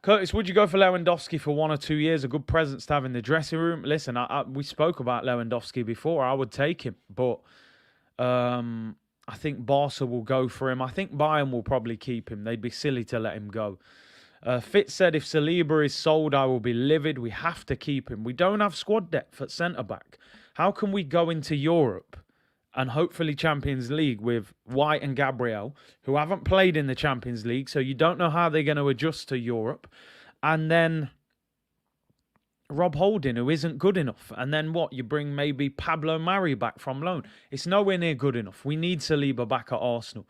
Curtis, would you go for Lewandowski for 1 or 2 years? A good presence to have in the dressing room. Listen, we spoke about Lewandowski before. I would take him. But I think Barca will go for him. I think Bayern will probably keep him. They'd be silly to let him go. Fitz said, if Saliba is sold, I will be livid. We have to keep him. We don't have squad depth at centre-back. How can we go into Europe and hopefully Champions League with White and Gabriel, who haven't played in the Champions League, so you don't know how they're going to adjust to Europe. And then Rob Holding, who isn't good enough. And then what? You bring maybe Pablo Mari back from loan. It's nowhere near good enough. We need Saliba back at Arsenal.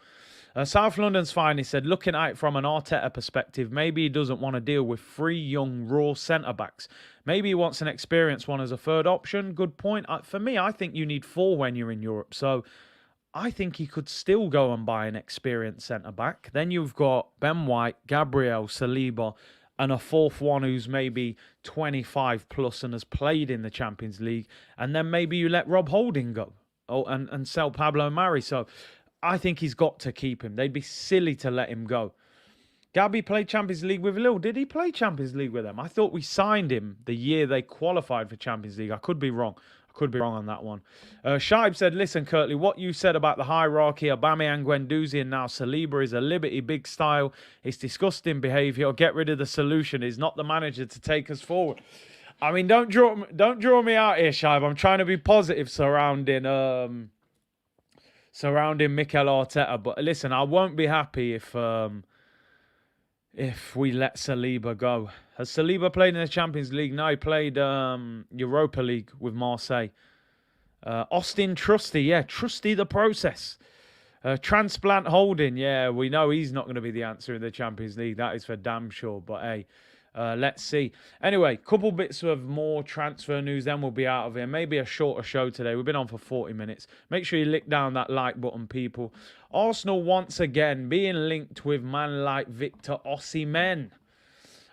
South London's finest said, looking at it from an Arteta perspective, maybe he doesn't want to deal with 3 young, raw centre-backs. Maybe he wants an experienced one as a third option. Good point. For me, I think you need 4 when you're in Europe. So I think he could still go and buy an experienced centre-back. Then you've got Ben White, Gabriel, Saliba, and a 4th one who's maybe 25 plus and has played in the Champions League. And then maybe you let Rob Holding go and sell Pablo Mari. So I think he's got to keep him. They'd be silly to let him go. Gabby played Champions League with Lille. Did he play Champions League with them? I thought we signed him the year they qualified for Champions League. I could be wrong. On that one. Shaib said, listen, Curtly, what you said about the hierarchy, Aubameyang, Guendouzi, and now Saliba is a Liberty big style. It's disgusting behaviour. Get rid of the solution. He's not the manager to take us forward. I mean, don't draw me out here, Shaib. I'm trying to be positive surrounding Mikel Arteta. But listen, I won't be happy if we let Saliba go. Has Saliba played in the Champions League? No, he played Europa League with Marseille. Austin Trusty, yeah, Trusty the process. Transplant Holding, yeah, we know he's not going to be the answer in the Champions League. That is for damn sure. But hey, let's see. Anyway, couple bits of more transfer news, then we'll be out of here. Maybe a shorter show today. We've been on for 40 minutes. Make sure you lick down that like button, people. Arsenal once again being linked with man like Victor Osimhen.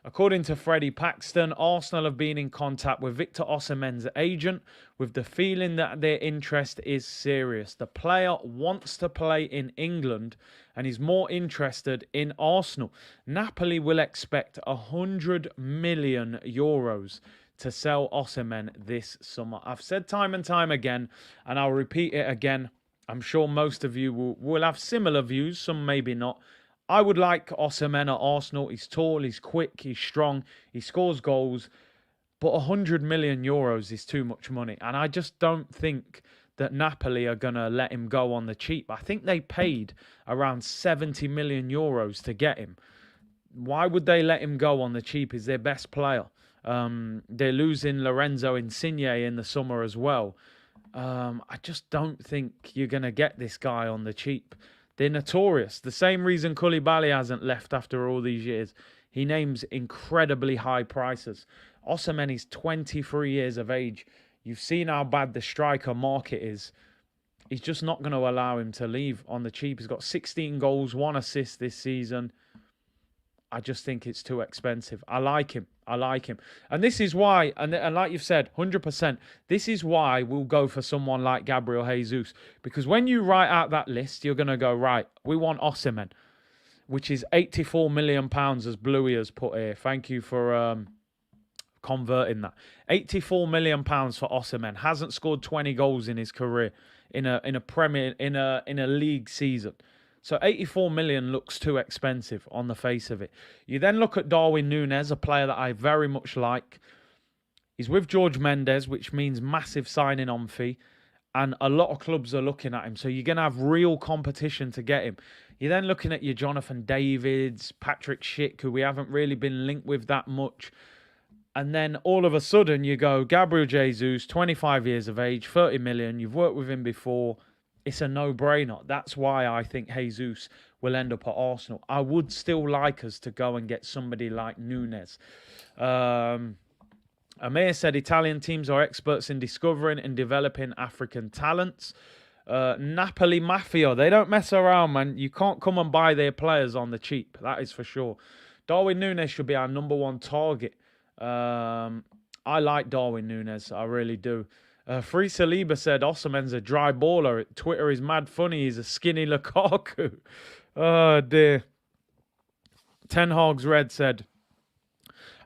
According to Freddie Paxton, Arsenal have been in contact with Victor Osimhen's agent with the feeling that their interest is serious. The player wants to play in England and is more interested in Arsenal. Napoli will expect 100 million euros to sell Osimhen this summer. I've said time and time again, and I'll repeat it again. I'm sure most of you will have similar views, some maybe not. I would like Osimhen at Arsenal. He's tall, he's quick, he's strong, he scores goals. But 100 million euros is too much money. And I just don't think that Napoli are going to let him go on the cheap. I think they paid around 70 million euros to get him. Why would they let him go on the cheap? He's their best player. They're losing Lorenzo Insigne in the summer as well. I just don't think you're going to get this guy on the cheap. They're notorious. The same reason Koulibaly hasn't left after all these years. He names incredibly high prices. Osimhen is 23 years of age. You've seen how bad the striker market is. He's just not going to allow him to leave on the cheap. He's got 16 goals, 1 assist this season. I just think it's too expensive. I like him. And this is why, and like you've said, 100%, this is why we'll go for someone like Gabriel Jesus. Because when you write out that list, you're going to go, right, we want Osimhen, which is £84 million, as Bluey has put here. Thank you for converting that. £84 million for Osimhen. Hasn't scored 20 goals in his career in a league season. So 84 million looks too expensive on the face of it. You then look at Darwin Núñez, a player that I very much like. He's with George Mendes, which means massive signing on fee. And a lot of clubs are looking at him. So you're going to have real competition to get him. You're then looking at your Jonathan Davids, Patrick Schick, who we haven't really been linked with that much. And then all of a sudden you go, Gabriel Jesus, 25 years of age, 30 million. You've worked with him before. It's a no-brainer. That's why I think Jesus will end up at Arsenal. I would still like us to go and get somebody like Núñez. Amir said Italian teams are experts in discovering and developing African talents. Napoli Mafia, they don't mess around, man. You can't come and buy their players on the cheap. That is for sure. Darwin Núñez should be our number 1 target. I like Darwin Núñez. I really do. Free Saliba said Osimhen's a dry baller. Twitter is mad funny. He's a skinny Lukaku. Oh, dear. Ten Hag's Red said,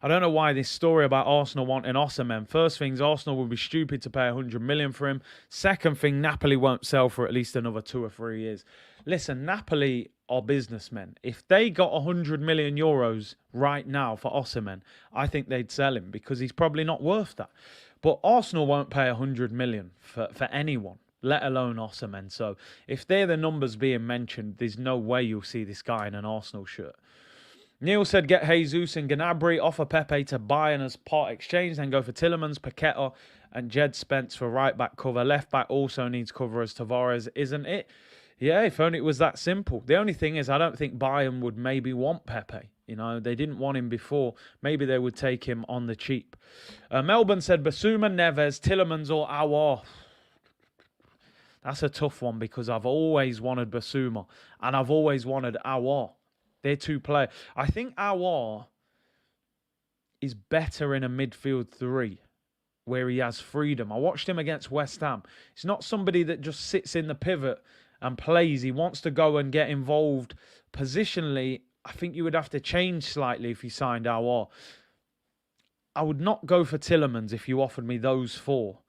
I don't know why this story about Arsenal wanting Osimhen. First things, Arsenal would be stupid to pay 100 million for him. Second thing, Napoli won't sell for at least another 2 or 3 years. Listen, Napoli are businessmen. If they got 100 million euros right now for Osimhen, I think they'd sell him because he's probably not worth that. But Arsenal won't pay 100 million for anyone, let alone Osimhen. So if they're the numbers being mentioned, there's no way you'll see this guy in an Arsenal shirt. Neil said, get Jesus and Gnabry, offer Pepe to Bayern as part exchange, then go for Tielemans, Paqueta and Jed Spence for right-back cover. Left-back also needs cover as Tavares, isn't it? Yeah, if only it was that simple. The only thing is I don't think Bayern would maybe want Pepe. You know, they didn't want him before. Maybe they would take him on the cheap. Melbourne said, Basuma, Neves, Tielemans or Aouar. That's a tough one because I've always wanted Basuma and I've always wanted Aouar. They're two players. I think Aouar is better in a midfield three where he has freedom. I watched him against West Ham. He's not somebody that just sits in the pivot and plays. He wants to go and get involved positionally. I think you would have to change slightly if you signed Aouar. I would not go for Tielemans if you offered me those four.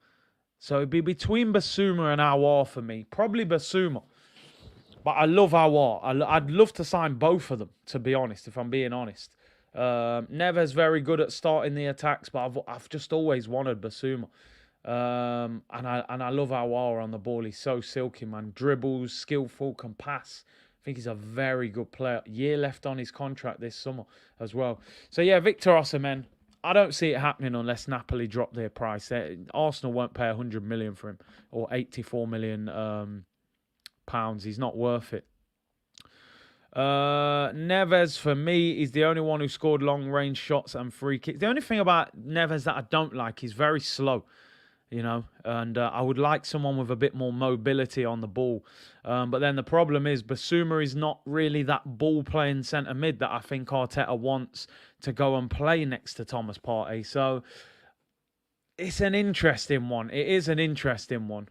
So it'd be between Basuma and Aouar for me. Probably Basuma. But I love Aouar. I'd love to sign both of them, to be honest, if I'm being honest. Neves very good at starting the attacks, but I've just always wanted Basuma. And I love Aouar on the ball. He's so silky, man. Dribbles, skillful, can pass. I think he's a very good player. Year left on his contract this summer as well. So yeah, Victor Osimhen. I don't see it happening unless Napoli drop their price. Arsenal won't pay 100 million for him or 84 million pounds. He's not worth it. Neves, for me, is the only one who scored long-range shots and free kicks. The only thing about Neves that I don't like, he's very slow, you know, and I would like someone with a bit more mobility on the ball. But then the problem is Basuma is not really that ball-playing centre mid that I think Arteta wants to go and play next to Thomas Partey. So it's an interesting one. It is an interesting one.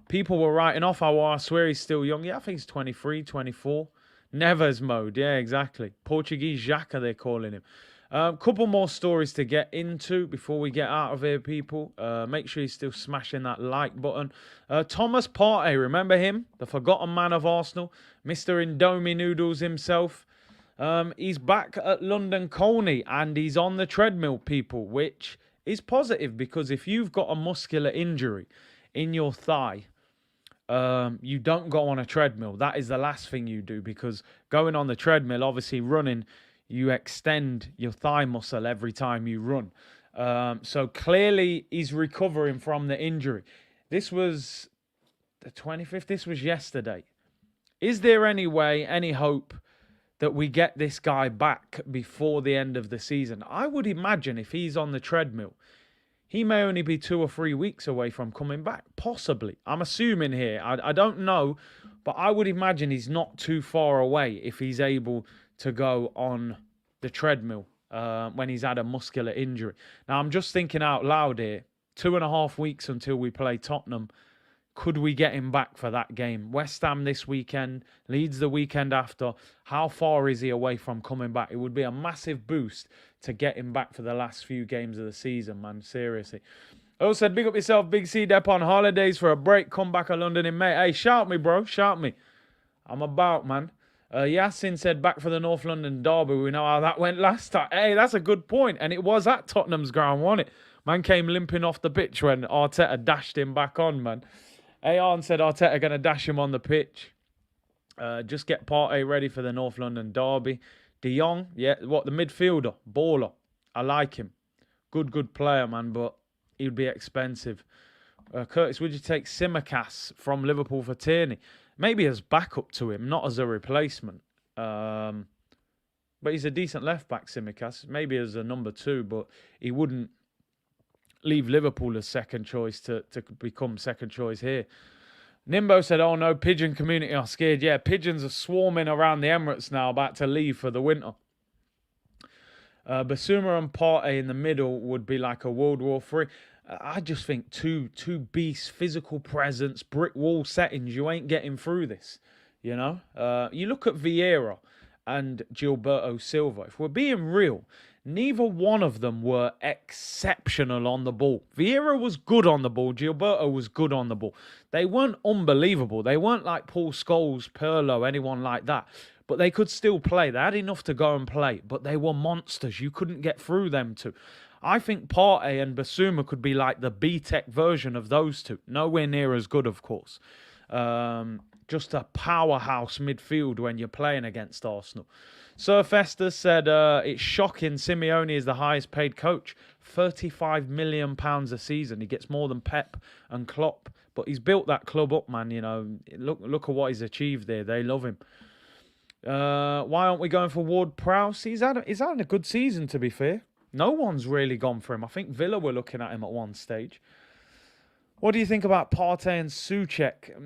People were writing off Aouar. I swear he's still young. Yeah, I think he's 23, 24. Neves mode. Yeah, exactly. Portuguese Xhaka, they're calling him. Couple more stories to get into before we get out of here, people. Make sure you're still smashing that like button. Thomas Partey, remember him? The forgotten man of Arsenal. Mr. Indomie Noodles himself. He's back at London Colney and he's on the treadmill, people, which is positive because if you've got a muscular injury in your thigh, you don't go on a treadmill. That is the last thing you do because going on the treadmill, obviously running, you extend your thigh muscle every time you run. So clearly he's recovering from the injury. This was the 25th. This was yesterday. Is there any way, any hope that we get this guy back before the end of the season? I would imagine if he's on the treadmill, he may only be 2 or 3 weeks away from coming back. Possibly. I'm assuming here. I don't know. But I would imagine he's not too far away if he's able to go on the treadmill when he's had a muscular injury. Now, I'm just thinking out loud here. 2.5 weeks until we play Tottenham. Could we get him back for that game? West Ham this weekend, Leeds the weekend after. How far is he away from coming back? It would be a massive boost to get him back for the last few games of the season, man. Seriously. Also said, big up yourself, Big C Dep on holidays for a break. Come back to London in May. Hey, shout me, bro. Shout me. I'm about, man. Yasin said, back for the North London derby. We know how that went last time. Hey, that's a good point. And it was at Tottenham's ground, wasn't it? Man came limping off the pitch when Arteta dashed him back on, man. Ayan said Arteta going to dash him on the pitch. Just get Partey ready for the North London derby. De Jong, yeah, what, the midfielder? Baller. I like him. Good player, man, but he would be expensive. Curtis, would you take Simicast from Liverpool for Tierney? Maybe as backup to him, not as a replacement. But he's a decent left-back, Simicast. Maybe as a number 2, but he wouldn't leave Liverpool as second choice to become second choice here. Nimbo said, oh no, pigeon community are scared. Yeah, pigeons are swarming around the Emirates now, about to leave for the winter. Basuma and Partey in the middle would be like a World War III. I just think two beasts, physical presence, brick wall settings. You ain't getting through this, you know. You look at Vieira and Gilberto Silva. If we're being real, neither one of them were exceptional on the ball. Vieira was good on the ball. Gilberto was good on the ball. They weren't unbelievable. They weren't like Paul Scholes, Pirlo, anyone like that. But they could still play. They had enough to go and play. But they were monsters. You couldn't get through them two. I think Partey and Basuma could be like the B-Tech version of those two. Nowhere near as good, of course. just a powerhouse midfield when you're playing against Arsenal. Sir Festus said, it's shocking Simeone is the highest paid coach. £35 million a season. He gets more than Pep and Klopp. But he's built that club up, man. You know, look at what he's achieved there. They love him. Why aren't we going for Ward-Prowse? He's having a good season, to be fair. No one's really gone for him. I think Villa were looking at him at one stage. What do you think about Partey and Souček?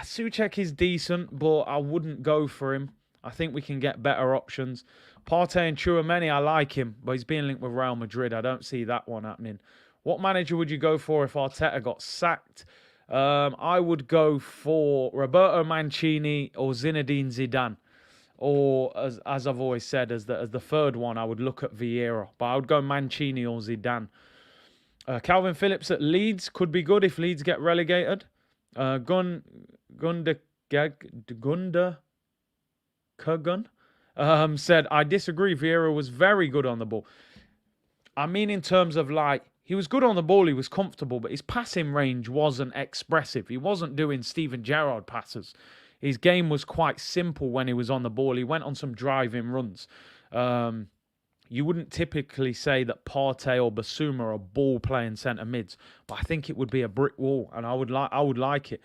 Souček is decent, but I wouldn't go for him. I think we can get better options. Partey and Tchouaméni, I like him, but he's being linked with Real Madrid. I don't see that one happening. What manager would you go for if Arteta got sacked? I would go for Roberto Mancini or Zinedine Zidane. Or, as I've always said, as the third one, I would look at Vieira. But I would go Mancini or Zidane. Calvin Phillips at Leeds could be good if Leeds get relegated. Gunda Kurgan said, I disagree. Vieira was very good on the ball. I mean, in terms of like, he was good on the ball, he was comfortable, but his passing range wasn't expressive. He wasn't doing Steven Gerrard passes. His game was quite simple when he was on the ball. He went on some driving runs. You wouldn't typically say that Partey or Basuma are ball-playing centre mids, but I think it would be a brick wall, and I would like it.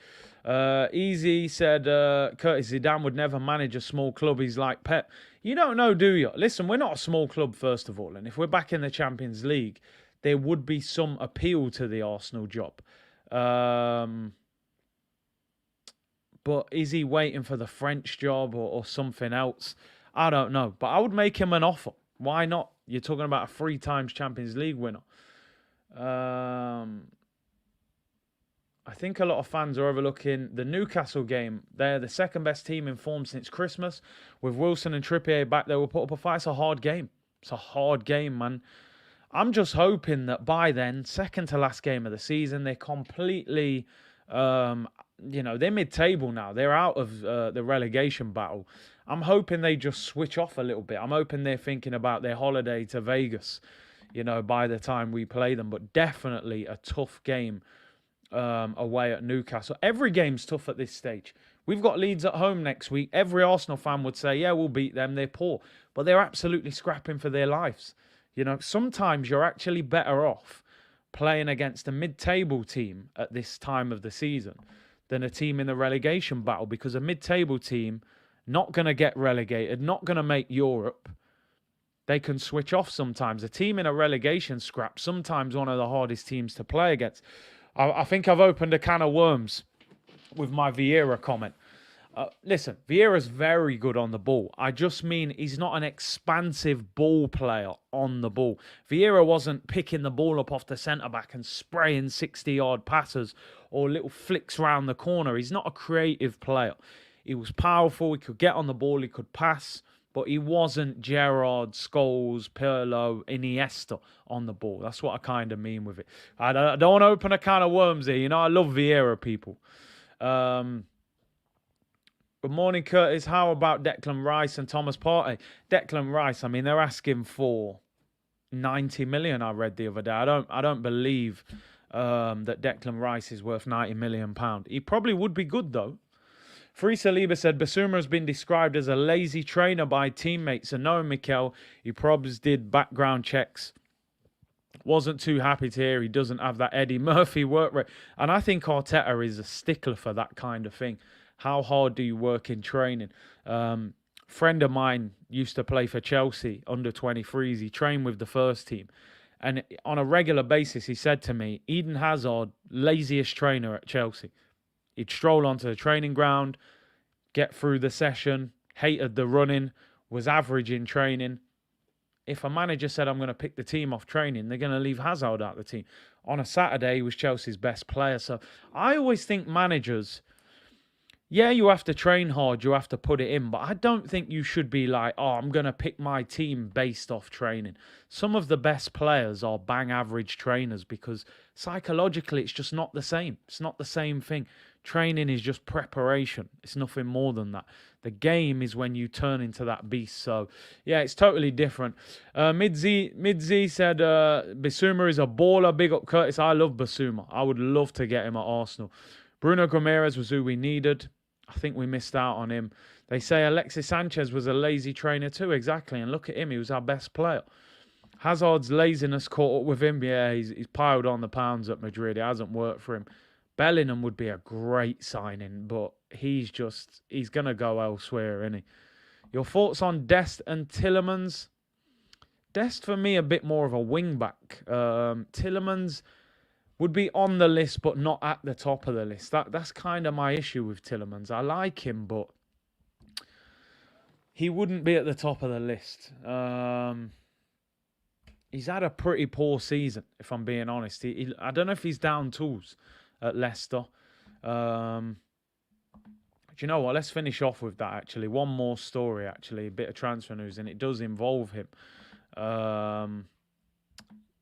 Easy said Curtis Zidane would never manage a small club. He's like Pep. You don't know, do you? Listen, we're not a small club, first of all, and if we're back in the Champions League, there would be some appeal to the Arsenal job. But is he waiting for the French job or something else? I don't know. But I would make him an offer. Why not? You're talking about a 3 times Champions League winner. I think a lot of fans are overlooking the Newcastle game. They're the second best team in form since Christmas. With Wilson and Trippier back, they will put up a fight. It's a hard game. It's a hard game, man. I'm just hoping that by then, second to last game of the season, they're completely... they're mid-table now. They're out of the relegation battle. I'm hoping they just switch off a little bit. I'm hoping they're thinking about their holiday to Vegas, by the time we play them. But definitely a tough game away at Newcastle. Every game's tough at this stage. We've got Leeds at home next week. Every Arsenal fan would say, yeah, we'll beat them. They're poor. But they're absolutely scrapping for their lives. Sometimes you're actually better off playing against a mid-table team at this time of the season than a team in the relegation battle, because a mid-table team, not going to get relegated, not going to make Europe, they can switch off sometimes. A team in a relegation scrap, sometimes one of the hardest teams to play against. I think I've opened a can of worms with my Vieira comment. Listen, Vieira's very good on the ball. I just mean he's not an expansive ball player on the ball. Vieira wasn't picking the ball up off the centre-back and spraying 60-yard passes or little flicks round the corner. He's not a creative player. He was powerful. He could get on the ball. He could pass. But he wasn't Gerrard, Scholes, Pirlo, Iniesta on the ball. That's what I kind of mean with it. I don't want to open a can of worms here. I love Vieira, people. Good morning, Curtis. How about Declan Rice and Thomas Partey? Declan Rice, I mean, they're asking for 90 million, I read the other day. I don't believe that Declan Rice is worth 90 million pound. He probably would be good, though. Free Saliba said, Basuma has been described as a lazy trainer by teammates. And knowing Mikel, he probably did background checks. Wasn't too happy to hear he doesn't have that Eddie Murphy work rate. And I think Arteta is a stickler for that kind of thing. How hard do you work in training? Friend of mine used to play for Chelsea, under 23s. He trained with the first team. And on a regular basis, he said to me, Eden Hazard, laziest trainer at Chelsea. He'd stroll onto the training ground, get through the session, hated the running, was average in training. If a manager said, I'm going to pick the team off training, they're going to leave Hazard out of the team. On a Saturday, he was Chelsea's best player. So I always think managers... Yeah, you have to train hard, you have to put it in, but I don't think you should be like, oh, I'm going to pick my team based off training. Some of the best players are bang average trainers because psychologically it's just not the same. It's not the same thing. Training is just preparation. It's nothing more than that. The game is when you turn into that beast. So, yeah, it's totally different. Mid-Z said, Basuma is a baller. Big up Curtis. I love Basuma. I would love to get him at Arsenal. Bruno Gomes was who we needed. I think we missed out on him. They say Alexis Sanchez was a lazy trainer too. Exactly. And look at him. He was our best player. Hazard's laziness caught up with him. Yeah, he's piled on the pounds at Madrid. It hasn't worked for him. Bellingham would be a great signing, but he's going to go elsewhere, isn't he? Your thoughts on Dest and Tielemans? Dest, for me, a bit more of a wing-back. Tielemans would be on the list, but not at the top of the list. That's kind of my issue with Tielemans. I like him, but he wouldn't be at the top of the list. He's had a pretty poor season, if I'm being honest. I don't know if he's down tools at Leicester. Do you know what? Let's finish off with that, actually. One more story, actually. A bit of transfer news, and it does involve him.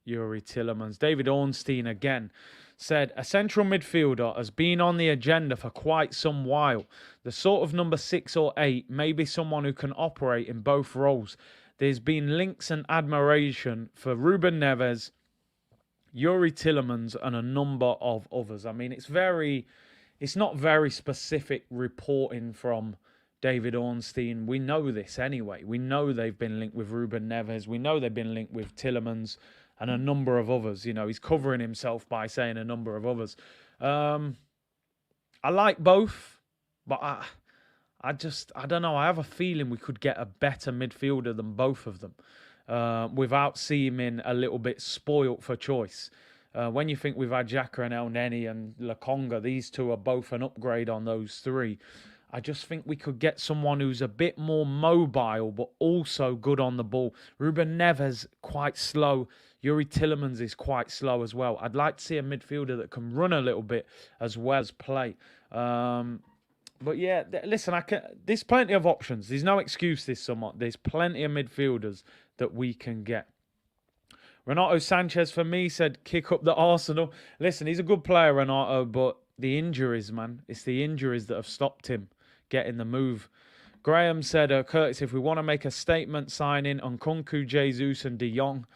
Yuri Tielemans. David Ornstein, again, said, a central midfielder has been on the agenda for quite some while. The sort of number 6 or 8, maybe someone who can operate in both roles. There's been links and admiration for Ruben Neves, Yuri Tielemans, and a number of others. I mean, it's not very specific reporting from David Ornstein. We know this anyway. We know they've been linked with Ruben Neves. We know they've been linked with Tielemans and a number of others. You know, he's covering himself by saying a number of others. I like both, but I don't know. I have a feeling we could get a better midfielder than both of them without seeming a little bit spoilt for choice. When you think we've had Xhaka and El Neni and Lokonga, these two are both an upgrade on those three. I just think we could get someone who's a bit more mobile, but also good on the ball. Ruben Neves, quite slow. Yuri Tielemans is quite slow as well. I'd like to see a midfielder that can run a little bit as well as play. But yeah, listen, there's plenty of options. There's no excuse this summer. There's plenty of midfielders that we can get. Renato Sanchez, for me, said kick up the Arsenal. Listen, he's a good player, Renato, but the injuries, man. It's the injuries that have stopped him getting the move. Graham said, Curtis, if we want to make a statement signing on Nkunku, Jesus and De Jong,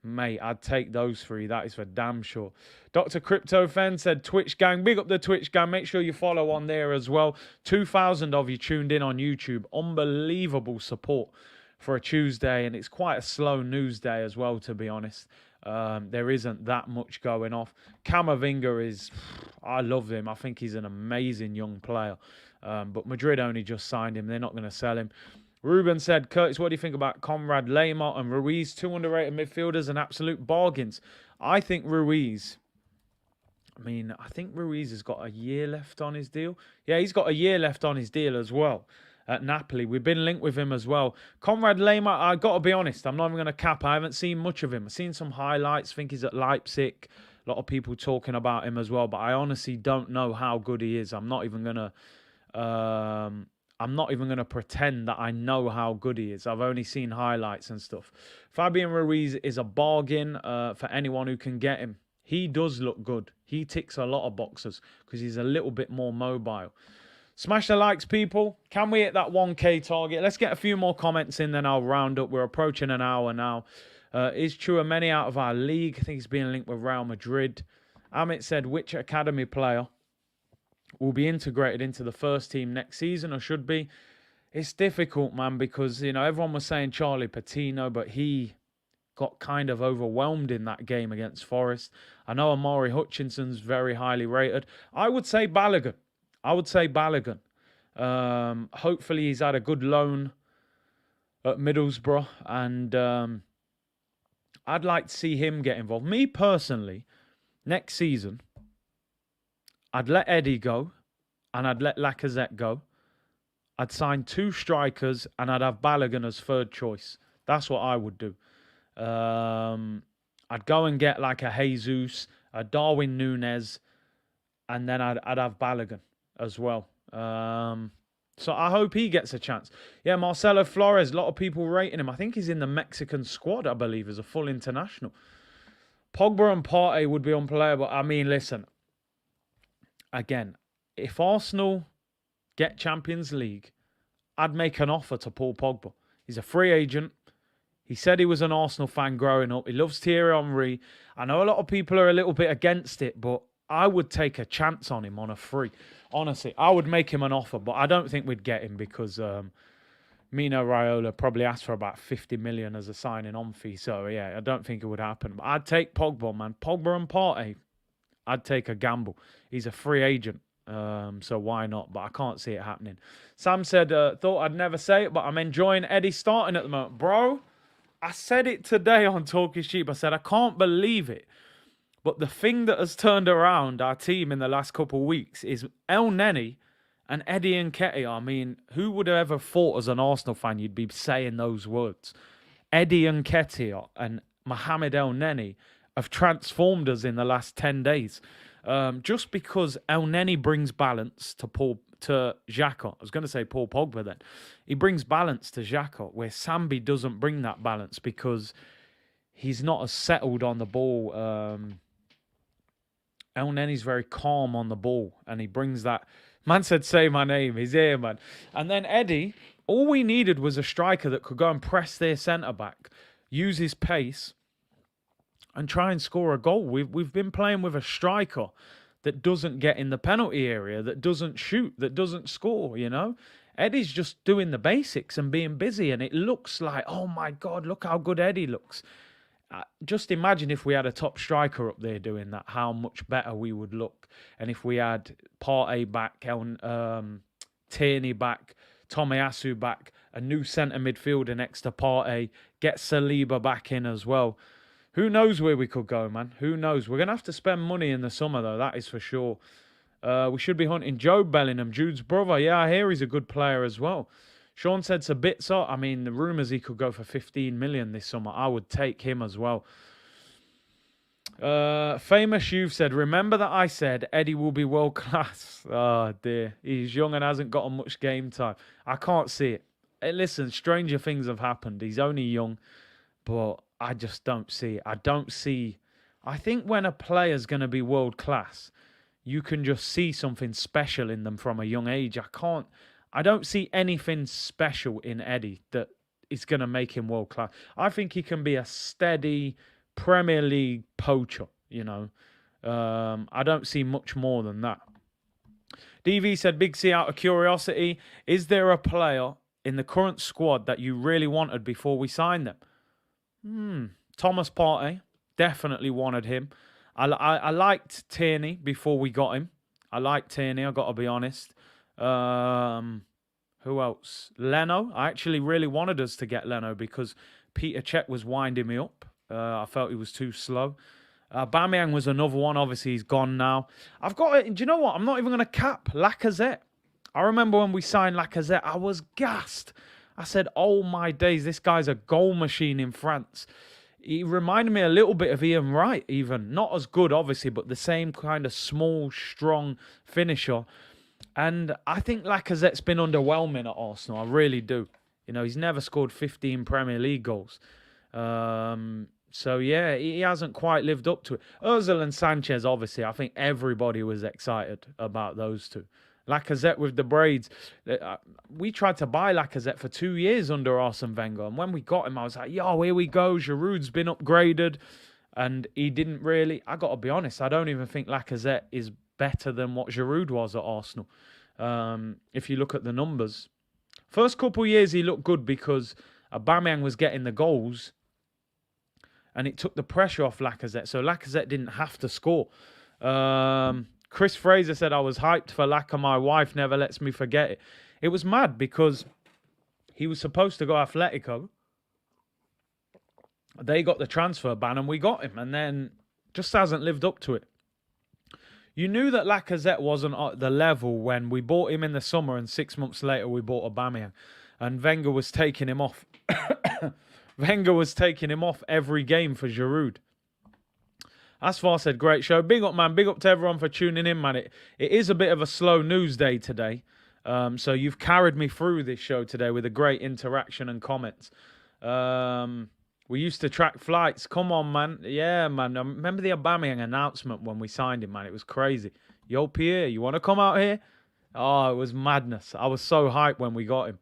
mate, I'd take those three. That is for damn sure. Dr. Crypto Fan said, Twitch gang, big up the Twitch gang. Make sure you follow on there as well. 2,000 of you tuned in on YouTube. Unbelievable support for a Tuesday, and it's quite a slow news day as well, to be honest. There isn't that much going off. Camavinga I love him. I think he's an amazing young player. But Madrid only just signed him. They're not going to sell him. Ruben said, Curtis, what do you think about Conrad, Lema and Ruiz? 2 underrated midfielders and absolute bargains. I think Ruiz has got a year left on his deal. Yeah, he's got a year left on his deal as well at Napoli. We've been linked with him as well. Conrad Lema, I got to be honest, I'm not even going to cap. I haven't seen much of him. I've seen some highlights. I think he's at Leipzig. A lot of people talking about him as well, but I honestly don't know how good he is. I'm not even going to pretend that I know how good he is. I've only seen highlights and stuff. Fabian Ruiz is a bargain for anyone who can get him. He does look good. He ticks a lot of boxes because he's a little bit more mobile. Smash the likes, people. Can we hit that 1K target? Let's get a few more comments in, then I'll round up. We're approaching an hour now. Is Chouameni out of our league? I think he's being linked with Real Madrid. Amit said, which academy player will be integrated into the first team next season, or should be? It's difficult, man, because, you know, everyone was saying Charlie Patino, but he got kind of overwhelmed in that game against Forest. I know Amari Hutchinson's very highly rated. I would say Balogun. Hopefully he's had a good loan at Middlesbrough, and I'd like to see him get involved. Me personally, next season, I'd let Eddie go, and I'd let Lacazette go. I'd sign 2 strikers, and I'd have Balogun as third choice. That's what I would do. I'd go and get like a Jesus, a Darwin Núñez, and then I'd have Balogun as well. So I hope he gets a chance. Yeah, Marcelo Flores, a lot of people rating him. I think he's in the Mexican squad, I believe, as a full international. Pogba and Partey would be unplayable. I mean, listen, again, if Arsenal get Champions League, I'd make an offer to Paul Pogba. He's a free agent. He said he was an Arsenal fan growing up. He loves Thierry Henry. I know a lot of people are a little bit against it, but I would take a chance on him on a free. Honestly, I would make him an offer, but I don't think we'd get him because Mino Raiola probably asked for about 50 million as a signing on fee. So, yeah, I don't think it would happen. But I'd take Pogba, man. Pogba and Partey, I'd take a gamble. He's a free agent, so why not? But I can't see it happening. Sam said, thought I'd never say it, but I'm enjoying Eddie starting at the moment. Bro, I said it today on Talking Sheep. I said, I can't believe it. But the thing that has turned around our team in the last couple of weeks is El Neni and Eddie Nketiah. I mean, who would have ever thought as an Arsenal fan you'd be saying those words? Eddie Nketiah and Mohamed El Neni have transformed us in the last 10 days. Just because El Neni brings balance to Xhaka. I was going to say Paul Pogba then. He brings balance to Xhaka, where Sambi doesn't bring that balance because he's not as settled on the ball. El Neni's very calm on the ball, and he brings that. Man said, say my name. He's here, man. And then Eddie, all we needed was a striker that could go and press their centre-back, use his pace, and try and score a goal. We've been playing with a striker that doesn't get in the penalty area, that doesn't shoot, that doesn't score, you know? Eddie's just doing the basics and being busy, and it looks like, oh my God, look how good Eddie looks. Just imagine if we had a top striker up there doing that, how much better we would look. And if we had Partey back, Tierney back, Tomiyasu back, a new centre midfielder next to Partey, get Saliba back in as well. Who knows where we could go, man? Who knows? We're going to have to spend money in the summer, though. That is for sure. We should be hunting Joe Bellingham, Jude's brother. Yeah, I hear he's a good player as well. Sean said Sabitzer. I mean, the rumours he could go for 15 million this summer. I would take him as well. Famous Youth said, remember that I said Eddie will be world class. Oh, dear. He's young and hasn't got much game time. I can't see it. Hey, listen, stranger things have happened. He's only young, but I just don't see it. I think when a player's going to be world class, you can just see something special in them from a young age. I don't see anything special in Eddie that is going to make him world class. I think he can be a steady Premier League poacher, you know. I don't see much more than that. DV said, Big C, out of curiosity, is there a player in the current squad that you really wanted before we signed them? Thomas Partey, definitely wanted him. I liked Tierney before we got him. I got to be honest. Who else? Leno. I actually really wanted us to get Leno because Peter Cech was winding me up. I felt he was too slow. Aubameyang was another one. Obviously, he's gone now. Do you know what? I'm not even going to cap Lacazette. I remember when we signed Lacazette, I was gassed. I said, oh my days, this guy's a goal machine in France. He reminded me a little bit of Ian Wright even. Not as good, obviously, but the same kind of small, strong finisher. And I think Lacazette's been underwhelming at Arsenal. I really do. You know, he's never scored 15 Premier League goals. So, yeah, he hasn't quite lived up to it. Ozil and Sanchez, obviously, I think everybody was excited about those two. Lacazette with the braids. We tried to buy Lacazette for 2 years under Arsene Wenger. And when we got him, I was like, yo, here we go. Giroud's been upgraded. And he didn't really... I got to be honest, I don't even think Lacazette is better than what Giroud was at Arsenal. If you look at the numbers. First couple of years, he looked good because Aubameyang was getting the goals. And it took the pressure off Lacazette. So Lacazette didn't have to score. Chris Fraser said, I was hyped for Lacazette. My wife never lets me forget it. It was mad because he was supposed to go Atletico. They got the transfer ban and we got him. And then just hasn't lived up to it. You knew that Lacazette wasn't at the level when we bought him in the summer and 6 months later we bought Aubameyang. And Wenger was taking him off. Wenger was taking him off every game for Giroud. Asfar said, great show. Big up, man. Big up to everyone for tuning in, man. It is a bit of a slow news day today. So you've carried me through this show today with a great interaction and comments. We used to track flights. Come on, man. Yeah, man. I remember the Aubameyang announcement when we signed him, man. It was crazy. Yo, Pierre, you want to come out here? Oh, it was madness. I was so hyped when we got him.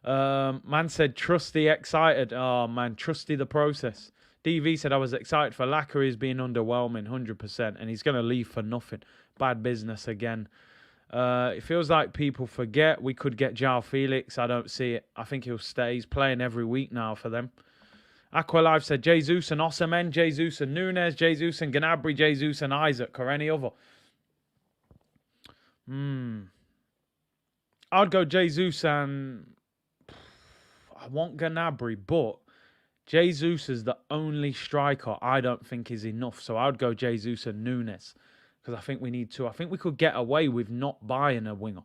Man said, Trusty excited. Oh, man. Trusty the process. DV said, I was excited for Lacazette. He's been underwhelming, 100%. And he's going to leave for nothing. Bad business again. It feels like people forget we could get João Felix. I don't see it. I think he'll stay. He's playing every week now for them. Aqualive said Jesus and Osimhen, Jesus and Nunes, Jesus and Gnabry, Jesus and Isaac, or any other. I'd go Jesus and I want Gnabry, but Jesus is the only striker I don't think is enough. So I'd go Jesus and Nunes because I think we need two. I think we could get away with not buying a winger,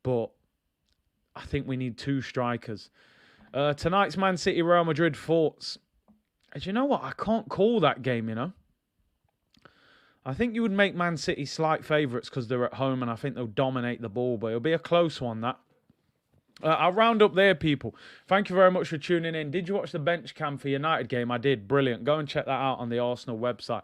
but I think we need two strikers. Tonight's Man City Real Madrid thoughts. And you know what? I can't call that game, you know. I think you would make Man City slight favourites because they're at home and I think they'll dominate the ball, but it'll be a close one, that. I'll round up there, people. Thank you very much for tuning in. Did you watch the bench cam for United game? I did. Brilliant. Go and check that out on the Arsenal website.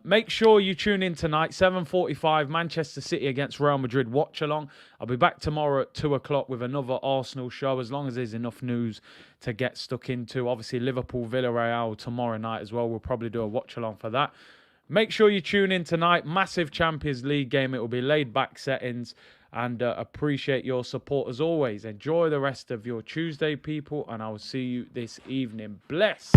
Make sure you tune in tonight, 7:45, Manchester City against Real Madrid watch along. I'll be back tomorrow at 2 o'clock with another Arsenal show, as long as there's enough news to get stuck into. Obviously, Liverpool, Villarreal tomorrow night as well. We'll probably do a watch along for that. Make sure you tune in tonight. Massive Champions League game. It will be laid back settings. And appreciate your support as always. Enjoy the rest of your Tuesday, people. And I will see you this evening. Bless.